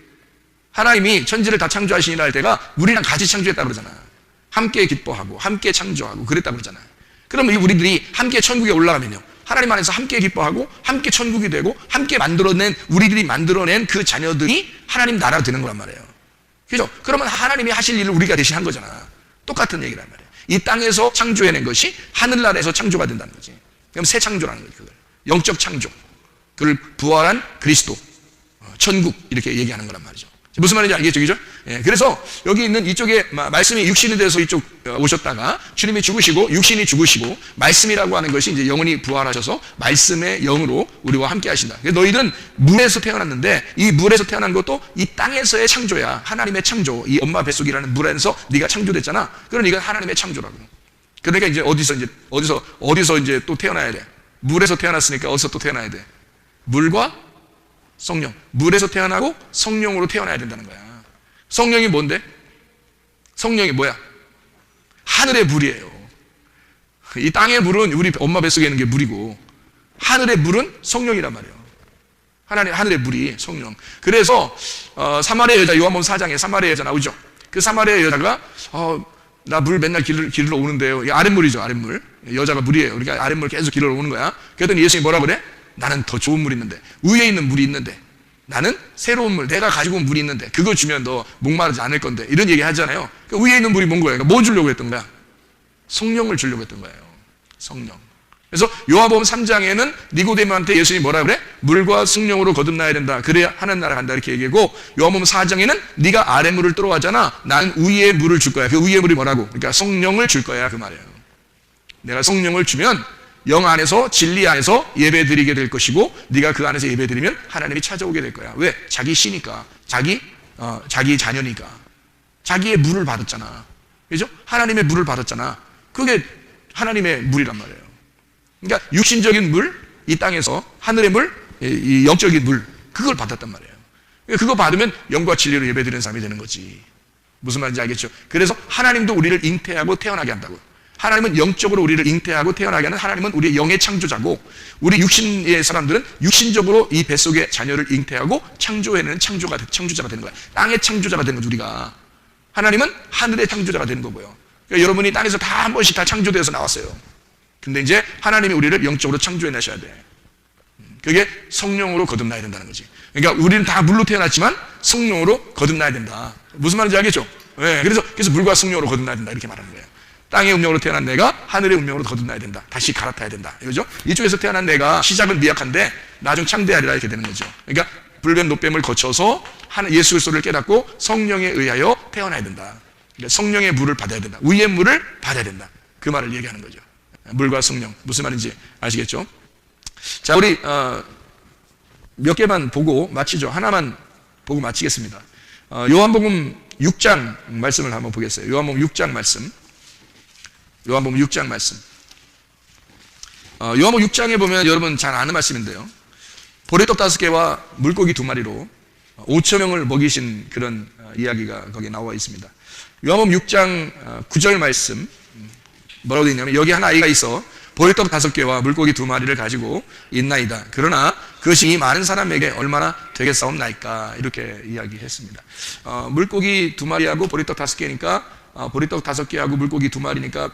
하나님이 천지를 다 창조하시니라 할 때가 우리랑 같이 창조했다고 그러잖아. 함께 기뻐하고 함께 창조하고 그랬다고 그러잖아. 그러면 우리들이 함께 천국에 올라가면요, 하나님 안에서 함께 기뻐하고 함께 천국이 되고 함께 우리들이 만들어낸 그 자녀들이 하나님 나라가 되는 거란 말이에요. 그죠? 그러면 하나님이 하실 일을 우리가 대신 한 거잖아. 똑같은 얘기란 말이에요. 이 땅에서 창조해낸 것이 하늘나라에서 창조가 된다는 거지. 그럼 새 창조라는 거지, 그걸. 영적 창조. 그걸 부활한 그리스도, 천국, 이렇게 얘기하는 거란 말이죠. 무슨 말인지 알겠죠? 그죠? 예, 그래서 여기 있는 이쪽에 말씀이 육신이 돼서 이쪽 오셨다가 주님이 죽으시고 육신이 죽으시고 말씀이라고 하는 것이 이제 영혼이 부활하셔서 말씀의 영으로 우리와 함께 하신다. 너희들은 물에서 태어났는데 이 물에서 태어난 것도 이 땅에서의 창조야. 하나님의 창조. 이 엄마 뱃속이라는 물에서 네가 창조됐잖아. 그러니까 이건 하나님의 창조라고. 그러니까 이제 어디서 이제 또 태어나야 돼? 물에서 태어났으니까 어디서 또 태어나야 돼? 물과 성령. 물에서 태어나고 성령으로 태어나야 된다는 거야. 성령이 뭔데? 성령이 뭐야? 하늘의 물이에요. 이 땅의 물은 우리 엄마 뱃속에 있는 게 물이고, 하늘의 물은 성령이란 말이에요. 하늘의 물이 성령. 그래서 사마리아 여자, 요한복음 4장에 사마리아 여자 나오죠. 그 사마리아 여자가 나 물 맨날 길러 오는데요. 아랫물이죠, 아랫물. 여자가 물이에요. 그러니까 아랫물 계속 길러 오는 거야. 그랬더니 예수님이 뭐라 그래? 나는 더 좋은 물이 있는데, 위에 있는 물이 있는데, 나는 새로운 물, 내가 가지고 온 물이 있는데 그거 주면 너 목마르지 않을 건데, 이런 얘기 하잖아요. 그러니까 위에 있는 물이 뭔 거예요? 그러니까 뭐 주려고 했던 거야? 성령을 주려고 했던 거예요. 성령. 그래서 요한복음 3장에는 니고데모한테 예수님이 뭐라 그래? 물과 성령으로 거듭나야 된다. 그래야 하는 나라 간다. 이렇게 얘기하고, 요한복음 4장에는 네가 아랫물을 들어가잖아. 나는 위에 물을 줄 거야. 그 위에 물이 뭐라고? 그러니까 성령을 줄 거야. 그 말이에요. 내가 성령을 주면 영 안에서, 진리 안에서 예배 드리게 될 것이고, 네가 그 안에서 예배 드리면 하나님이 찾아오게 될 거야. 왜? 자기 시니까. 자기 자녀니까. 자기의 물을 받았잖아. 그죠? 하나님의 물을 받았잖아. 그게 하나님의 물이란 말이에요. 그러니까 육신적인 물, 이 땅에서 하늘의 물, 이 영적인 물, 그걸 받았단 말이에요. 그거 받으면 영과 진리로 예배드리는 사람이 되는 거지. 무슨 말인지 알겠죠? 그래서 하나님도 우리를 잉태하고 태어나게 한다고. 하나님은 영적으로 우리를 잉태하고 태어나게 하는, 하나님은 우리의 영의 창조자고, 우리 육신의 사람들은 육신적으로 이 뱃속에 자녀를 잉태하고 창조해내는 창조자가 되는 거야. 땅의 창조자가 되는 거죠, 우리가. 하나님은 하늘의 창조자가 되는 거고요. 그러니까 여러분이 땅에서 다 한 번씩 다 창조되어서 나왔어요. 근데 이제 하나님이 우리를 영적으로 창조해내셔야 돼. 그게 성령으로 거듭나야 된다는 거지. 그러니까 우리는 다 물로 태어났지만 성령으로 거듭나야 된다. 무슨 말인지 알겠죠? 네, 그래서 물과 성령으로 거듭나야 된다. 이렇게 말하는 거예요. 땅의 운명으로 태어난 내가 하늘의 운명으로 거듭나야 된다. 다시 갈아타야 된다. 그죠? 이쪽에서 태어난 내가 시작은 미약한데 나중 창대하리라, 이렇게 되는 거죠. 그러니까 불뱀 노뱀을 거쳐서 예수 그리스도를 깨닫고 성령에 의하여 태어나야 된다. 그러니까 성령의 물을 받아야 된다. 위의 물을 받아야 된다. 그 말을 얘기하는 거죠. 물과 성령, 무슨 말인지 아시겠죠? 자, 우리 몇 개만 보고 마치죠. 하나만 보고 마치겠습니다. 요한복음 6장 말씀을 한번 보겠어요. 요한복음 6장 말씀. 요한복음 6장 말씀. 요한복음 6장에 보면 여러분 잘 아는 말씀인데요. 보리떡 5개와 물고기 2마리로 5천 명을 먹이신 그런 이야기가 거기에 나와 있습니다. 요한복음 6장 9절 말씀. 뭐라고 되어 있냐면, 여기 한 아이가 있어 보리떡 5개와 물고기 2마리를 가지고 있나이다. 그러나 그것이 이 많은 사람에게 얼마나 되겠사옵나이까, 이렇게 이야기했습니다. 물고기 2마리하고 보리떡 5개니까 보리떡 5개하고 물고기 2마리니까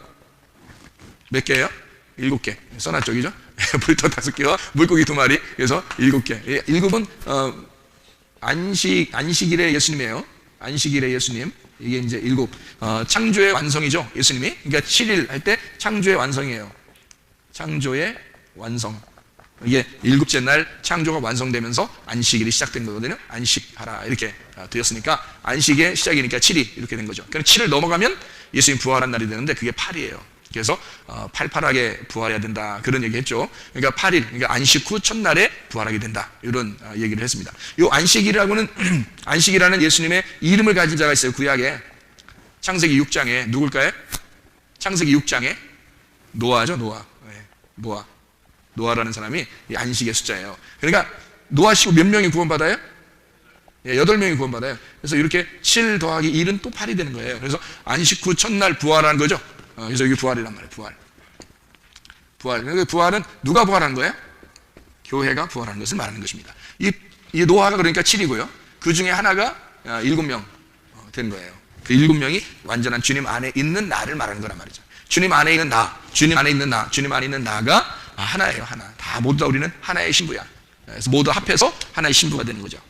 몇 개예요? 7개 써놨죠, 그죠? 보리떡 5개와 물고기 2마리, 그래서 7개. 7은 안식일의 예수님이에요. 안식일의 예수님. 이게 이제 7. 창조의 완성이죠, 예수님이. 그러니까 7일 할 때 창조의 완성이에요. 창조의 완성. 이게 7째 날 창조가 완성되면서 안식일이 시작된 거거든요. 안식하라, 이렇게 되었으니까 안식의 시작이니까 7일 이렇게 된 거죠. 그럼 7을 넘어가면 예수님 부활한 날이 되는데 그게 8이에요. 그래서 팔팔하게 부활해야 된다, 그런 얘기 했죠. 그러니까 8일, 그러니까 안식 후 첫날에 부활하게 된다, 이런 얘기를 했습니다. 이 안식이라고는 안식이라는 예수님의 이름을 가진 자가 있어요, 구약에. 창세기 6장에 누굴까요? 창세기 6장에 노아죠, 노아. 네, 노아라는 사람이 이 안식의 숫자예요. 그러니까 노아 씨고 몇 명이 구원받아요? 8명이 구원받아요. 그래서 이렇게 7 더하기 1은 또 8이 되는 거예요. 그래서 안식 후 첫날 부활하는 거죠. 그래서 여기 부활이란 말이에요. 부활. 그러니까 부활은 누가 부활하는 거예요? 교회가 부활하는 것을 말하는 것입니다. 이 노아가 그러니까 7이고요. 그 중에 하나가 7명 된 거예요. 그 7명이 완전한 주님 안에 있는 나를 말하는 거란 말이죠. 주님 안에 있는 나, 주님 안에 있는 나, 주님 안에 있는 나가 하나예요, 하나. 다 모두 다 우리는 하나의 신부야. 그래서 모두 합해서 하나의 신부가 되는 거죠.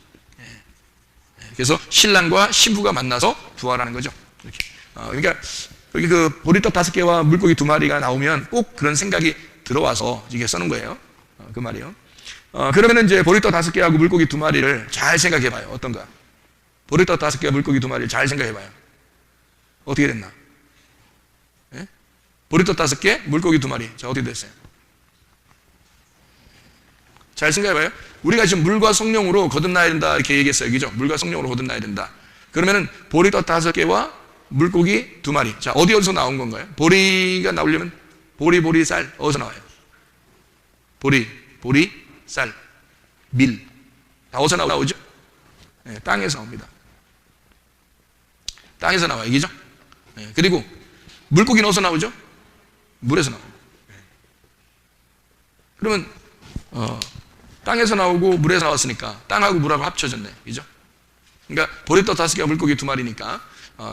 그래서 신랑과 신부가 만나서 부활하는 거죠. 이렇게. 그러니까 여기 그 보리떡 5개와 물고기 2마리가 나오면 꼭 그런 생각이 들어와서 이게 써는 거예요. 그 말이요. 그러면은 이제 보리떡 5개하고 물고기 2마리를 잘 생각해 봐요. 어떤가? 보리떡 5개와 물고기 2마리를 잘 생각해 봐요. 어떻게 됐나? 예? 보리떡 5개, 물고기 2마리. 자, 어떻게 됐어요? 잘 생각해 봐요. 우리가 지금 물과 성령으로 거듭나야 된다, 이렇게 얘기했어요. 그죠? 물과 성령으로 거듭나야 된다. 그러면은 보리떡 5개와 물고기 2마리. 자, 어디서 나온 건가요? 보리가 나오려면 보리, 쌀. 어디서 나와요? 보리, 쌀, 밀. 다 어디서 나오죠? 네, 땅에서 나옵니다. 땅에서 나와요. 이게죠? 네, 그리고 물고기는 어디서 나오죠? 물에서 나옵니다. 네. 그러면 땅에서 나오고 물에서 나왔으니까 땅하고 물하고 합쳐졌네. 그죠? 그러니까 보리떡 5개와 물고기 2마리니까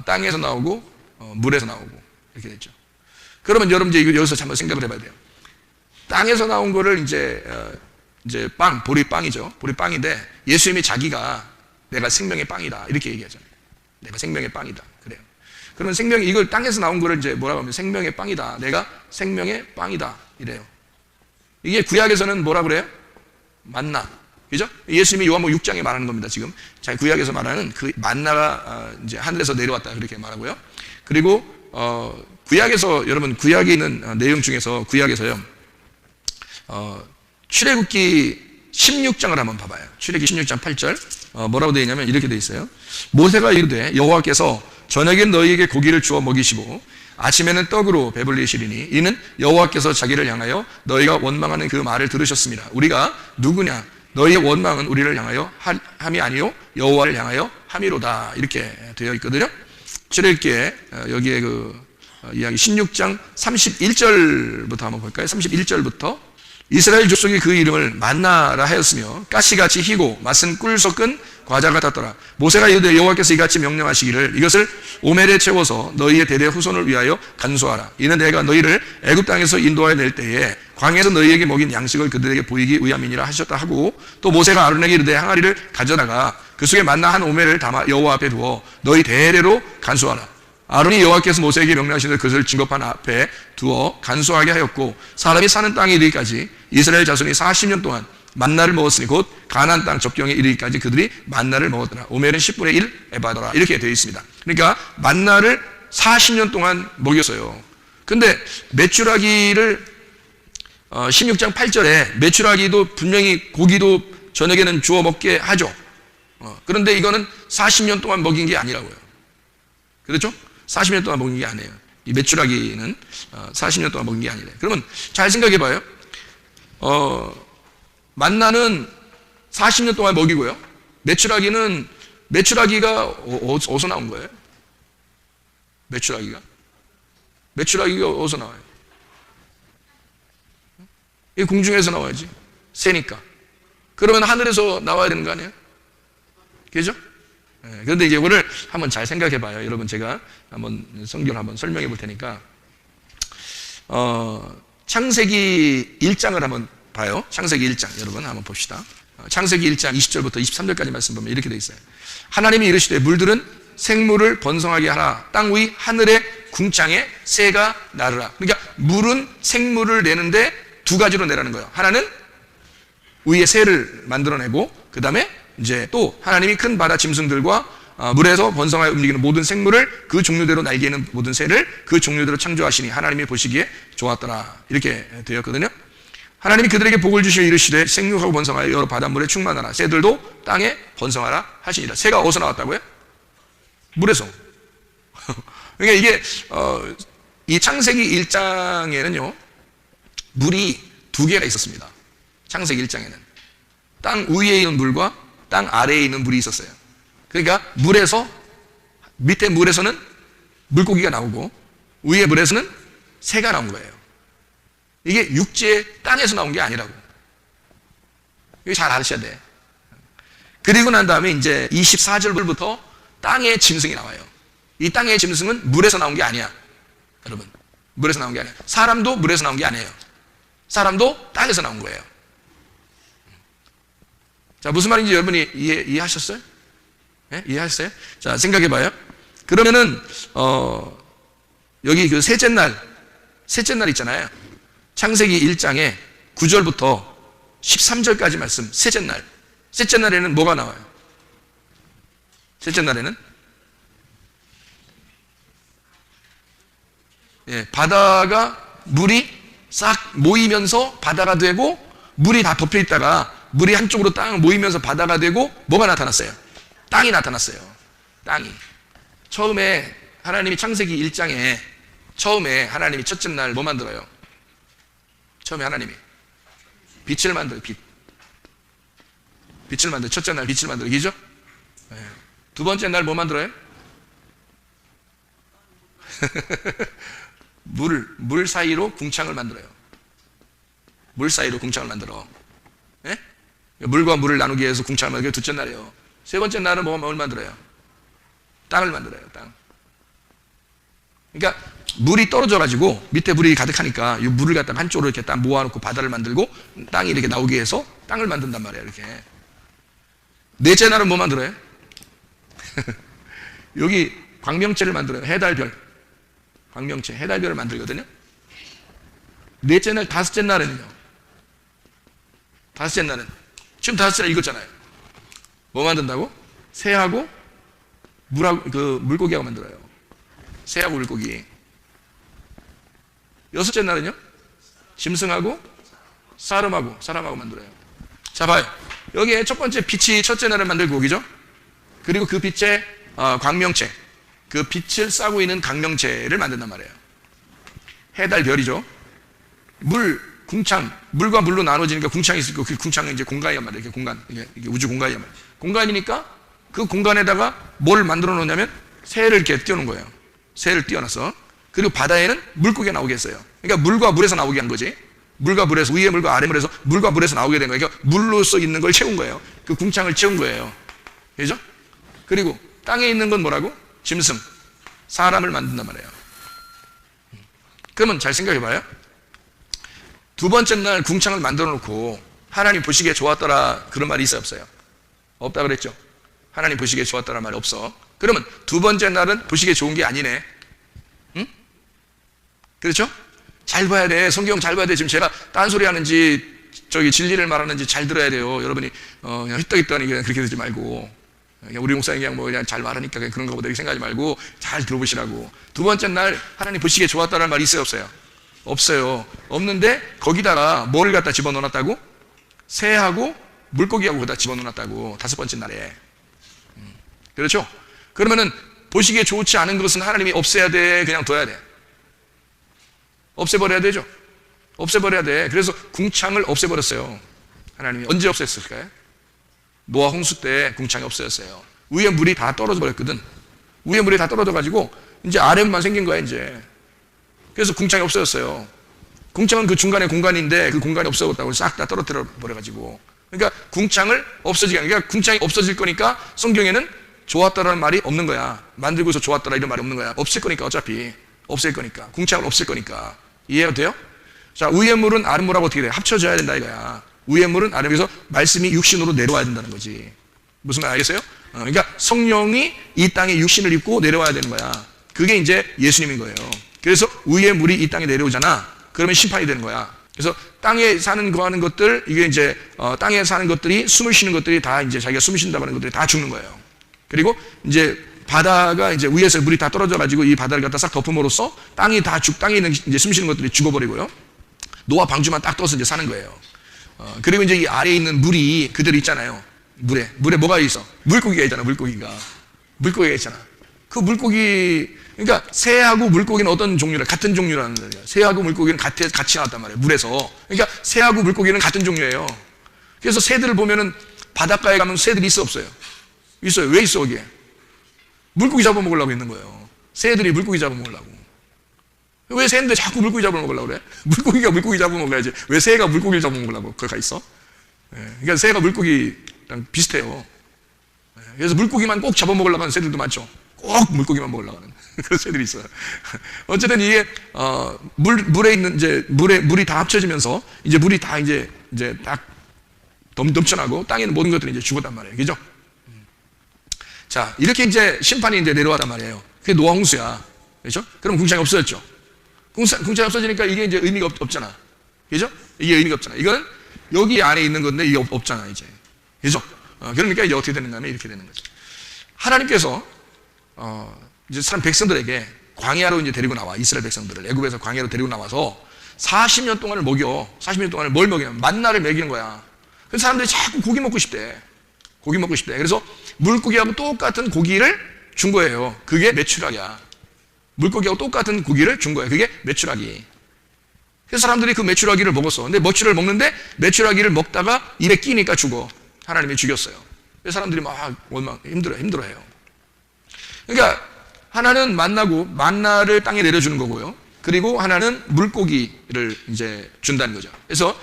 땅에서 나오고 물에서 나오고 이렇게 됐죠. 그러면 여러분 이제 여기서 한번 생각을 해봐야 돼요. 땅에서 나온 거를 이제 보리빵이죠. 보리빵인데 예수님이 자기가 내가 생명의 빵이다 이렇게 얘기하잖아요. 내가 생명의 빵이다. 그래요. 그러면 이걸 땅에서 나온 거를 이제 뭐라고 하면 생명의 빵이다. 내가 생명의 빵이다. 이래요. 이게 구약에서는 뭐라고 그래요? 만나. 그죠? 예수님이 요한복음 6장에 말하는 겁니다. 지금 구약에서 말하는 그 만나가 이제 하늘에서 내려왔다 그렇게 말하고요. 그리고 구약에서 여러분 구약에 있는 내용 중에서 구약에서요. 출애굽기 16장을 한번 봐봐요. 출애굽기 16장 8절 뭐라고 되어 있냐면 이렇게 되어 있어요. 모세가 이르되 여호와께서 저녁에 너희에게 고기를 주어 먹이시고 아침에는 떡으로 배불리시리니 이는 여호와께서 자기를 향하여 너희가 원망하는 그 말을 들으셨습니다. 우리가 누구냐? 너희의 원망은 우리를 향하여 함이 아니요 여호와를 향하여 함이로다. 이렇게 되어 있거든요. 출애굽기에 여기에 이야기 16장 31절부터 한번 볼까요? 31절부터 이스라엘 족속이 그 이름을 만나라 하였으며 가시같이 희고 맛은 꿀 섞은 과자 같았더라. 모세가 이르되 여호와께서 이같이 명령하시기를 이것을 오멜에 채워서 너희의 대대 후손을 위하여 간수하라. 이는 내가 너희를 애굽 땅에서 인도하여 낼 때에 광야에서 너희에게 먹인 양식을 그들에게 보이기 위함이니라 하셨다 하고 또 모세가 아론에게 이르되 항아리를 가져다가 그 속에 만나 한 오멜을 담아 여호와 앞에 두어 너희 대대로 간수하라. 아론이 여호와께서 모세에게 명령하신 그것을 증거판 앞에 두어 간수하게 하였고 사람이 사는 땅에 이르기까지 이스라엘 자손이 40년 동안 만나를 먹었으니 곧 가나안 땅 접경에 이르기까지 그들이 만나를 먹었더라. 오멜은 10분의 1 에바더라. 이렇게 되어 있습니다. 그러니까 만나를 40년 동안 먹였어요. 근데 메추라기를 16장 8절에 메추라기도 분명히 고기도 저녁에는 주워 먹게 하죠. 그런데 이거는 40년 동안 먹인 게 아니라고요. 그렇죠? 40년 동안 먹인 게 아니에요. 이 메추라기는 40년 동안 먹인 게 아니래요. 그러면 잘 생각해 봐요. 만나는 40년 동안 먹이고요. 메추라기가 어디서 나온 거예요? 메추라기가 어디서 나와요? 이 공중에서 나와야지. 새니까. 그러면 하늘에서 나와야 되는 거 아니에요? 그죠? 그런데 이제 이거를 한번 잘 생각해 봐요. 여러분 제가 한번 성경을 한번 설명해 볼 테니까 창세기 1장을 한번 봐요. 창세기 1장 여러분 한번 봅시다. 창세기 1장 20절부터 23절까지 말씀 보면 이렇게 되어 있어요. 하나님이 이르시되 물들은 생물을 번성하게 하라. 땅 위 하늘의 궁창에 새가 나르라. 그러니까 물은 생물을 내는데 두 가지로 내라는 거예요. 하나는 위에 새를 만들어내고 그 다음에 이제 또 하나님이 큰 바다 짐승들과 물에서 번성하여 움직이는 모든 생물을 그 종류대로 날개는 모든 새를 그 종류대로 창조하시니 하나님이 보시기에 좋았더라. 이렇게 되었거든요. 하나님이 그들에게 복을 주시어 이르시되 생육하고 번성하여 여러 바닷물에 충만하라. 새들도 땅에 번성하라 하시니라. 새가 어디서 나왔다고요? 물에서. 그러니까 이게 이 창세기 1장에는요 물이 두 개가 있었습니다. 창세기 1장에는 땅 위에 있는 물과 땅 아래에 있는 물이 있었어요. 그러니까 밑에 물에서는 물고기가 나오고 위에 물에서는 새가 나온 거예요. 이게 육지의 땅에서 나온 게 아니라고. 이거 잘 아셔야 돼. 그리고 난 다음에 이제 24절부터 땅의 짐승이 나와요. 이 땅의 짐승은 물에서 나온 게 아니야. 여러분, 물에서 나온 게 아니야. 사람도 물에서 나온 게 아니에요. 사람도 땅에서 나온 거예요. 자, 무슨 말인지 여러분이 이해하셨어요? 네? 이해하셨어요? 자, 생각해 봐요. 그러면은 여기 그 셋째 날 있잖아요. 창세기 1장에 9절부터 13절까지 말씀, 셋째 날. 셋째 날에는 뭐가 나와요? 셋째 날에는 바다가 물이 싹 모이면서 바다가 되고 물이 다 덮여 있다가 물이 한쪽으로 딱 모이면서 바다가 되고 뭐가 나타났어요? 땅이 나타났어요. 땅이. 처음에 하나님이 창세기 1장에 처음에 하나님이 첫째 날 뭐 만들어요? 처음에 하나님이 빛을 만들어요. 빛. 빛을 만들어. 첫째 날 빛을 만들기죠. 두 번째 날 뭐 만들어요? 물 사이로 궁창을 만들어요. 물 사이로 궁창을 만들어. 예? 물과 물을 나누기 위해서 궁창을 만들게 둘째 날이에요. 세 번째 날은 뭘 만들어요? 땅을 만들어요. 땅. 그러니까 물이 떨어져가지고 밑에 물이 가득하니까 이 물을 갖다가 한쪽으로 이렇게 딱 모아놓고 바다를 만들고 땅이 이렇게 나오게 해서 땅을 만든단 말이에요. 이렇게. 넷째 날은 뭐 만들어요? 여기 광명체를 만들어요. 해달별. 광명체, 해달별을 만들거든요. 넷째 날, 다섯째 날은요. 다섯째 날은 지금 다섯째 날 읽었잖아요. 뭐 만든다고? 새하고 물하고 물고기하고 만들어요. 새하고 물고기. 여섯째 날은요? 짐승하고 사람하고 만들어요. 자, 봐요. 여기에 첫 번째 빛이 첫째 날을 만들고 오기죠. 그리고 그 빛의 광명체, 그 빛을 쏴고 있는 광명체를 만든단 말이에요. 해달 별이죠. 궁창, 물과 물로 나눠지니까 궁창이 있을 거고, 그 궁창은 이제 공간이란 말이에요. 이게 공간, 이게 우주 공간이란 말이에요. 공간이니까 그 공간에다가 뭘 만들어 놓냐면 새를 이렇게 띄워놓은 거예요. 새를 띄워놔서. 그리고 바다에는 물고기가 나오게 했어요. 그러니까 물과 물에서 나오게 한 거지. 물과 물에서, 위에 물과 아래 물에서 물과 물에서 나오게 된 거예요. 그러니까 물로서 있는 걸 채운 거예요. 그 궁창을 채운 거예요. 그죠? 그리고 땅에 있는 건 뭐라고? 짐승, 사람을 만든단 말이에요. 그러면 잘 생각해 봐요. 두 번째 날 궁창을 만들어 놓고 하나님 보시기에 좋았더라, 그런 말이 있어요, 없어요? 없다 그랬죠? 하나님 보시기에 좋았더라 말이 없어. 그러면 두 번째 날은 보시기에 좋은 게 아니네. 응? 그렇죠? 잘 봐야 돼. 성경 잘 봐야 돼. 지금 제가 딴소리 하는지 진리를 말하는지 잘 들어야 돼요. 여러분이 그냥 휘떡휘떡하니 그냥 그렇게 듣지 말고, 그냥 우리 목사님 그냥 잘 말하니까 그냥 그런 거보다 이렇게 생각하지 말고 잘 들어보시라고. 두 번째 날 하나님 보시기에 좋았다는 말이 있어요, 없어요? 없어요. 없는데 거기다가 뭐를 갖다 집어넣었다고? 새하고 물고기하고 거기다 집어넣었다고. 다섯 번째 날에. 그렇죠? 그러면은 보시기에 좋지 않은 것은 하나님이 없애야 돼, 그냥 둬야 돼? 없애버려야 되죠. 없애버려야 돼. 그래서 궁창을 없애버렸어요. 하나님이. 언제 없앴을까요? 노아 홍수 때 궁창이 없어졌어요. 위에 물이 다 떨어져 버렸거든. 위에 물이 다 떨어져 가지고 이제 아래만 생긴 거야, 이제. 그래서 궁창이 없어졌어요. 궁창은 그 중간에 공간인데 그 공간이 없어졌다고 싹 다 떨어뜨려 버려가지고. 그러니까 궁창을 없어지게, 그러니까 궁창이 없어질 거니까 성경에는 좋았다라는 말이 없는 거야. 만들고서 좋았더라 이런 말이 없는 거야. 없을 거니까, 어차피 없앨 거니까. 궁창은 없을 거니까. 이해가 돼요? 자, 위의 물은 아래 물하고 어떻게 돼? 합쳐져야 된다 이거야. 위의 물은 아래, 그래서 말씀이 육신으로 내려와야 된다는 거지. 무슨 말 알겠어요? 그러니까 성령이 이 땅에 육신을 입고 내려와야 되는 거야. 그게 이제 예수님인 거예요. 그래서 위의 물이 이 땅에 내려오잖아. 그러면 심판이 되는 거야. 그래서 땅에 사는 거하는 것들, 이게 이제 땅에 사는 것들이, 숨을 쉬는 것들이 다 이제 자기가 숨 쉰다고 하는 것들이 다 죽는 거예요. 그리고 이제 바다가 이제 위에서 물이 다 떨어져 가지고 이 바다를 갖다 싹 덮음으로써 땅에 있는 이제 숨 쉬는 것들이 죽어버리고요. 노아 방주만 딱 떠서 이제 사는 거예요. 그리고 이제 이 아래에 있는 물이 그대로 있잖아요. 물에 뭐가 있어? 물고기가 있잖아. 물고기가 있잖아. 그 물고기, 그러니까 새하고 물고기는 어떤 종류라? 같은 종류라는 거예요. 새하고 물고기는 같이 나왔단 말이에요. 물에서. 그러니까 새하고 물고기는 같은 종류예요. 그래서 새들을 보면은 바닷가에 가면 새들이 있어, 없어요? 있어요. 왜 있어, 거기에? 물고기 잡아먹으려고 있는 거예요. 새들이 물고기 잡아먹으려고. 왜 새인데 자꾸 물고기 잡아먹으려고 그래? 물고기가 물고기 잡아먹어야지. 왜 새가 물고기를 잡아먹으려고 거기 가 있어? 그러니까 새가 물고기랑 비슷해요. 그래서 물고기만 꼭 잡아먹으려고 하는 새들도 많죠. 꼭 물고기만 먹으려고 하는 그런 새들이 있어요. 어쨌든 이게 물에 있는 이제 물이 다 합쳐지면서 이제 물이 다 이제 딱 넘쳐나고 땅에 있는 모든 것들이 이제 죽었단 말이에요. 그죠? 자, 이렇게 이제 심판이 이제 내려왔단 말이에요. 그게 노아 홍수야. 그렇죠? 그럼 궁창이 없어졌죠. 궁창이 없어지니까 이게 이제 의미가 없잖아. 그죠? 이게 의미가 없잖아. 이거는 여기 안에 있는 건데 이게 없잖아, 이제. 그죠? 그러니까 이제 어떻게 되는가 하면 이렇게 되는 거죠. 하나님께서 이제 사람 백성들에게 광야로 이제 데리고 나와. 이스라엘 백성들을 애굽에서 광야로 데리고 나와서 40년 동안을 먹여. 40년 동안을 뭘 먹이냐면 만나를 먹이는 거야. 그래서 사람들이 자꾸 고기 먹고 싶대. 고기 먹고 싶대. 그래서 물고기하고 똑같은 고기를 준 거예요. 그게 메추라기야. 물고기하고 똑같은 고기를 준 거예요. 그게 메추라기. 그래서 사람들이 그 메추라기를 먹었어. 근데 메추라기를 먹는데 메추라기를 먹다가 입에 끼니까 죽어. 하나님이 죽였어요. 사람들이 막 힘들어해요. 그러니까 하나는 만나고 만나를 땅에 내려주는 거고요. 그리고 하나는 물고기를 이제 준다는 거죠. 그래서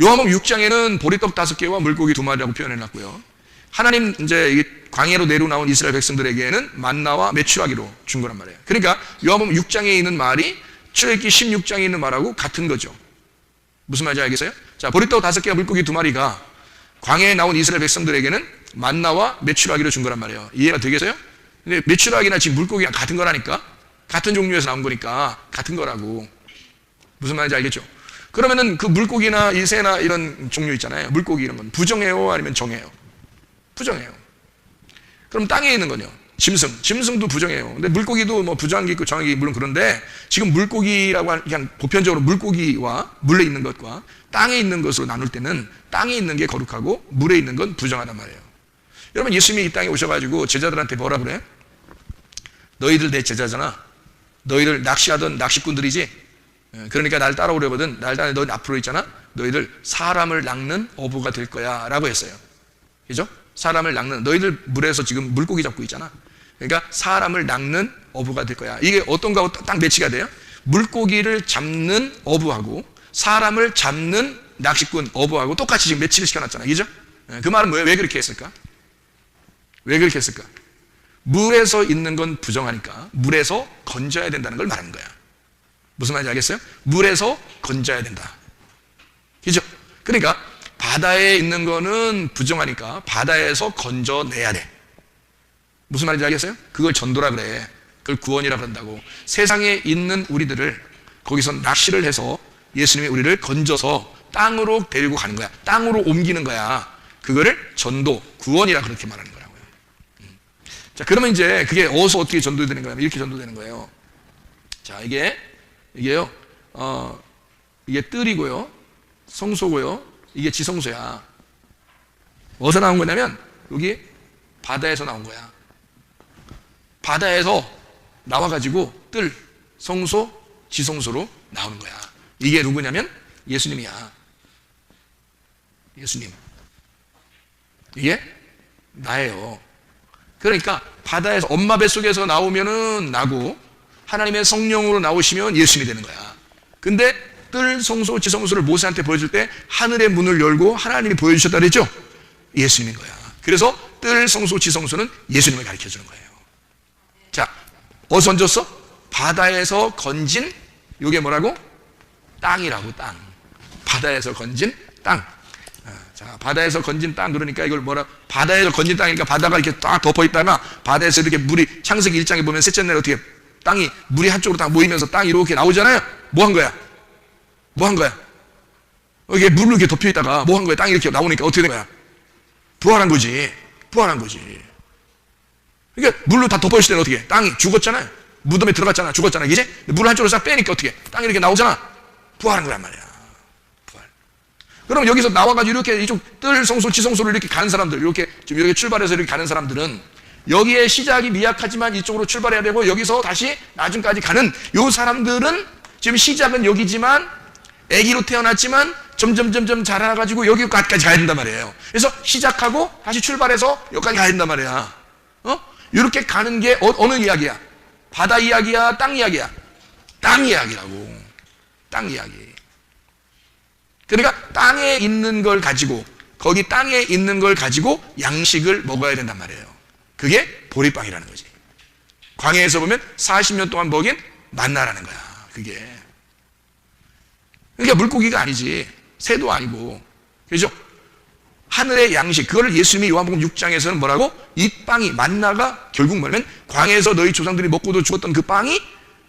요한복음 6장에는 보리떡 5개와 물고기 2마리라고 표현해 놨고요. 하나님 이제 광야로 내려 나온 이스라엘 백성들에게는 만나와 메추라기로 준 거란 말이에요. 그러니까 요한복음 6장에 있는 말이 출애굽기 16장에 있는 말하고 같은 거죠. 무슨 말인지 알겠어요? 자, 보리떡 5개와 물고기 2마리가 광야에 나온 이스라엘 백성들에게는 만나와 메추라기로 준 거란 말이에요. 이해가 되겠어요? 근데 메추라기나 지금 물고기가 같은 거라니까? 같은 종류에서 나온 거니까 같은 거라고. 무슨 말인지 알겠죠? 그러면은 그 물고기나 이 새나 이런 종류 있잖아요. 물고기 이런 건 부정해요? 아니면 정해요? 부정해요. 그럼 땅에 있는 건요? 짐승도 부정해요. 근데 물고기도 뭐 부정한 게 있고 정한 게 물론 그런데 지금 물고기라고 그냥 보편적으로 물고기와 물에 있는 것과 땅에 있는 것으로 나눌 때는 땅에 있는 게 거룩하고 물에 있는 건 부정하단 말이에요. 여러분 예수님이 이 땅에 오셔가지고 제자들한테 뭐라 그래? 너희들 내 제자잖아. 너희들 낚시하던 낚시꾼들이지. 그러니까 날 따라오려거든. 너 앞으로 있잖아. 너희들 사람을 낚는 어부가 될 거야 라고 했어요. 그죠? 사람을 낚는, 너희들 물에서 지금 물고기 잡고 있잖아. 그러니까 사람을 낚는 어부가 될 거야. 이게 어떤 거하고 딱 매치가 돼요? 물고기를 잡는 어부하고 사람을 잡는 낚시꾼 어부하고 똑같이 지금 매치를 시켜놨잖아. 그죠? 그 말은 뭐예요? 왜 그렇게 했을까? 왜 그렇게 했을까? 물에서 있는 건 부정하니까 물에서 건져야 된다는 걸 말하는 거야. 무슨 말인지 알겠어요? 물에서 건져야 된다. 그죠? 그러니까 바다에 있는 거는 부정하니까 바다에서 건져내야 돼. 무슨 말인지 알겠어요? 그걸 전도라 그래. 그걸 구원이라 그런다고. 세상에 있는 우리들을 거기서 낚시를 해서 예수님이 우리를 건져서 땅으로 데리고 가는 거야. 땅으로 옮기는 거야. 그거를 전도, 구원이라 그렇게 말하는 거라고요. 자, 그러면 이제 그게 어디서 어떻게 전도되는 거냐면 이렇게 전도되는 거예요. 자, 이게요, 이게 뜰이고요, 성소고요, 이게 지성소야. 어디서 나온 거냐면 여기 바다에서 나온 거야. 바다에서 나와가지고 뜰, 성소, 지성소로 나오는 거야. 이게 누구냐면 예수님이야. 예수님. 이게 나예요. 그러니까 바다에서 엄마 뱃속에서 나오면은 나고 하나님의 성령으로 나오시면 예수님이 되는 거야. 근데 뜰, 성소, 지성소를 모세한테 보여줄 때 하늘의 문을 열고 하나님이 보여주셨다 그랬죠? 예수님인 거야. 그래서 뜰, 성소, 지성소는 예수님을 가르쳐주는 거예요. 자, 어디서 건졌어? 바다에서 건진, 이게 뭐라고? 땅이라고, 땅. 바다에서 건진 땅. 자, 바다에서 건진 땅, 그러니까 이걸 바다에서 건진 땅이니까 바다가 이렇게 딱 덮어 있다가 바다에서 이렇게 물이, 창세기 1장에 보면 셋째 날 어떻게 땅이, 물이 한쪽으로 딱 모이면서 땅이 이렇게 나오잖아요? 뭐 한 거야? 뭐 한 거야? 이게 물로 이렇게 덮여 있다가 뭐 한 거야? 땅이 이렇게 나오니까 어떻게 된 거야? 부활한 거지. 부활한 거지. 그러니까 물로 다 덮어 있을 때는 어떻게? 땅이 죽었잖아요. 무덤에 들어갔잖아. 죽었잖아. 이제 물 한쪽으로 싹 빼니까 어떻게? 땅이 이렇게 나오잖아. 부활한 거란 말이야. 부활. 그럼 여기서 나와가지고 이렇게 이쪽 뜰, 성소, 지성소를 이렇게 가는 사람들, 이렇게 지금 이렇게 출발해서 이렇게 가는 사람들은 여기에 시작이 미약하지만 이쪽으로 출발해야 되고 여기서 다시 나중까지 가는 요 사람들은 지금 시작은 여기지만 아기로 태어났지만 점점 자라가지고 여기까지 가야 된단 말이에요. 그래서 시작하고 다시 출발해서 여기까지 가야 된단 말이야. 이렇게 가는 게 어느 이야기야? 바다 이야기야? 땅 이야기야? 땅 이야기라고. 땅 이야기. 그러니까 땅에 있는 걸 가지고, 거기 땅에 있는 걸 가지고 양식을 먹어야 된단 말이에요. 그게 보리빵이라는 거지. 광야에서 보면 40년 동안 먹인 만나라는 거야. 그게. 그러니까 물고기가 아니지. 새도 아니고. 그죠? 하늘의 양식. 그거를 예수님이 요한복음 6장에서는 뭐라고? 이 빵이, 만나가 결국 뭐냐면 광야에서 너희 조상들이 먹고도 죽었던 그 빵이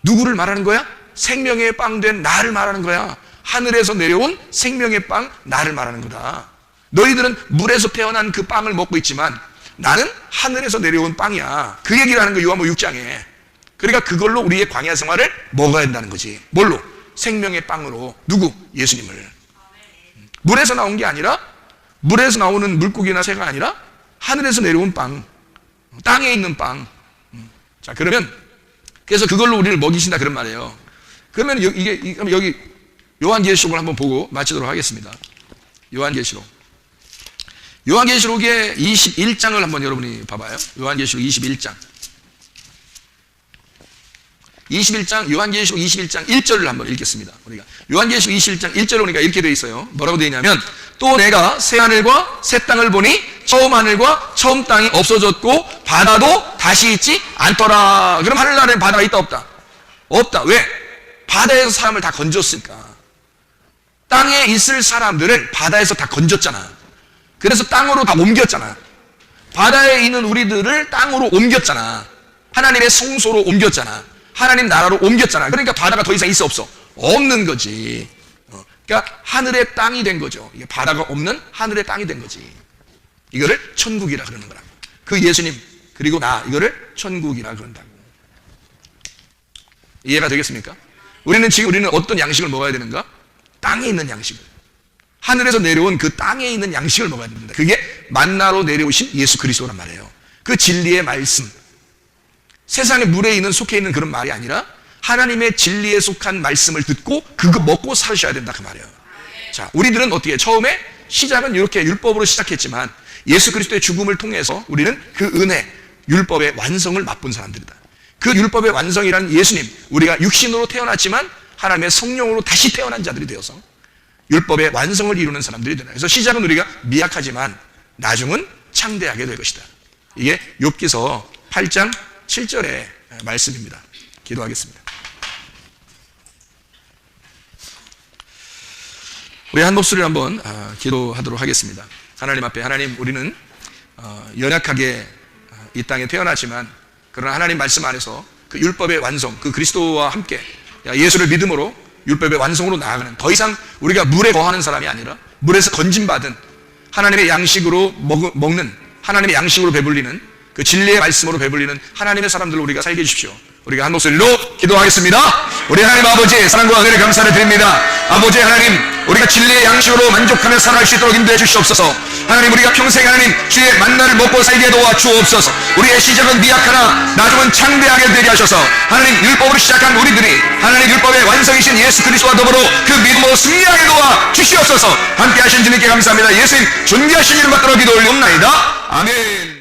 누구를 말하는 거야? 생명의 빵 된 나를 말하는 거야. 하늘에서 내려온 생명의 빵, 나를 말하는 거다. 너희들은 물에서 태어난 그 빵을 먹고 있지만 나는 하늘에서 내려온 빵이야. 그 얘기를 하는 거야, 요한복음 6장에. 그러니까 그걸로 우리의 광야 생활을 먹어야 된다는 거지. 뭘로? 생명의 빵으로. 누구? 예수님을. 물에서 나온 게 아니라, 물에서 나오는 물고기나 새가 아니라 하늘에서 내려온 빵, 땅에 있는 빵. 자, 그러면 그래서 그걸로 우리를 먹이신다 그런 말이에요. 그러면 여기 요한계시록을 한번 보고 마치도록 하겠습니다. 요한계시록 요한계시록의 21장을 한번 여러분이 봐봐요. 요한계시록 21장. 요한계시록 21장 1절을 한번 읽겠습니다. 우리가 요한계시록 21장 1절에 보니까 이렇게 되어 있어요. 뭐라고 되어 있냐면, 또 내가 새 하늘과 새 땅을 보니 처음 하늘과 처음 땅이 없어졌고 바다도 다시 있지 않더라. 그럼 하늘나라에 바다가 있다 없다? 없다. 왜? 바다에서 사람을 다 건졌으니까. 땅에 있을 사람들을 바다에서 다 건졌잖아. 그래서 땅으로 다 옮겼잖아. 바다에 있는 우리들을 땅으로 옮겼잖아. 하나님의 성소로 옮겼잖아. 하나님 나라로 옮겼잖아. 그러니까 바다가 더 이상 있어 없어? 없는 거지. 그러니까 하늘의 땅이 된 거죠. 이게 바다가 없는 하늘의 땅이 된 거지. 이거를 천국이라 그러는 거라고. 그 예수님 그리고 나, 이거를 천국이라 그런다고. 이해가 되겠습니까? 우리는 어떤 양식을 먹어야 되는가? 땅에 있는 양식을, 하늘에서 내려온 그 땅에 있는 양식을 먹어야 됩니다. 그게 만나로 내려오신 예수 그리스도란 말이에요. 그 진리의 말씀, 세상의 물에 있는 속해 있는 그런 말이 아니라 하나님의 진리에 속한 말씀을 듣고 그거 먹고 사셔야 된다 그 말이에요. 자, 우리들은 어떻게 처음에 시작은 이렇게 율법으로 시작했지만 예수 그리스도의 죽음을 통해서 우리는 그 은혜, 율법의 완성을 맛본 사람들이다. 그 율법의 완성이란 예수님, 우리가 육신으로 태어났지만 하나님의 성령으로 다시 태어난 자들이 되어서 율법의 완성을 이루는 사람들이 되는. 그래서 시작은 우리가 미약하지만 나중은 창대하게 될 것이다. 이게 욥기서 8장 7절의 말씀입니다. 기도하겠습니다. 우리 한 목소리를 한번 기도하도록 하겠습니다. 하나님 앞에, 하나님, 우리는 연약하게 이 땅에 태어나지만 그러나 하나님 말씀 안에서 그 율법의 완성, 그 그리스도와 함께 예수를 믿음으로 율법의 완성으로 나아가는, 더 이상 우리가 물에 거하는 사람이 아니라 물에서 건진받은 하나님의 양식으로 먹는, 하나님의 양식으로 배불리는, 그 진리의 말씀으로 배불리는 하나님의 사람들로 우리가 살게 해주십시오. 우리가 한 목소리로 기도하겠습니다. 우리 하나님 아버지, 사랑과 은혜를 감사를 드립니다. 아버지 하나님, 우리가 진리의 양식으로 만족하며 살아갈 수 있도록 인도해 주시옵소서. 하나님, 우리가 평생 하나님 주의 만나를 먹고 살게 도와주옵소서. 우리의 시작은 미약하나 나중은 창대하게 되게 하셔서 하나님 율법으로 시작한 우리들이 하나님 율법의 완성이신 예수 그리스도와 더불어 그 믿음으로 승리하게 도와주시옵소서. 함께 하신 주님께 감사합니다. 예수님 존귀하신 이름 받들어 기도 올리옵나이다. 아멘.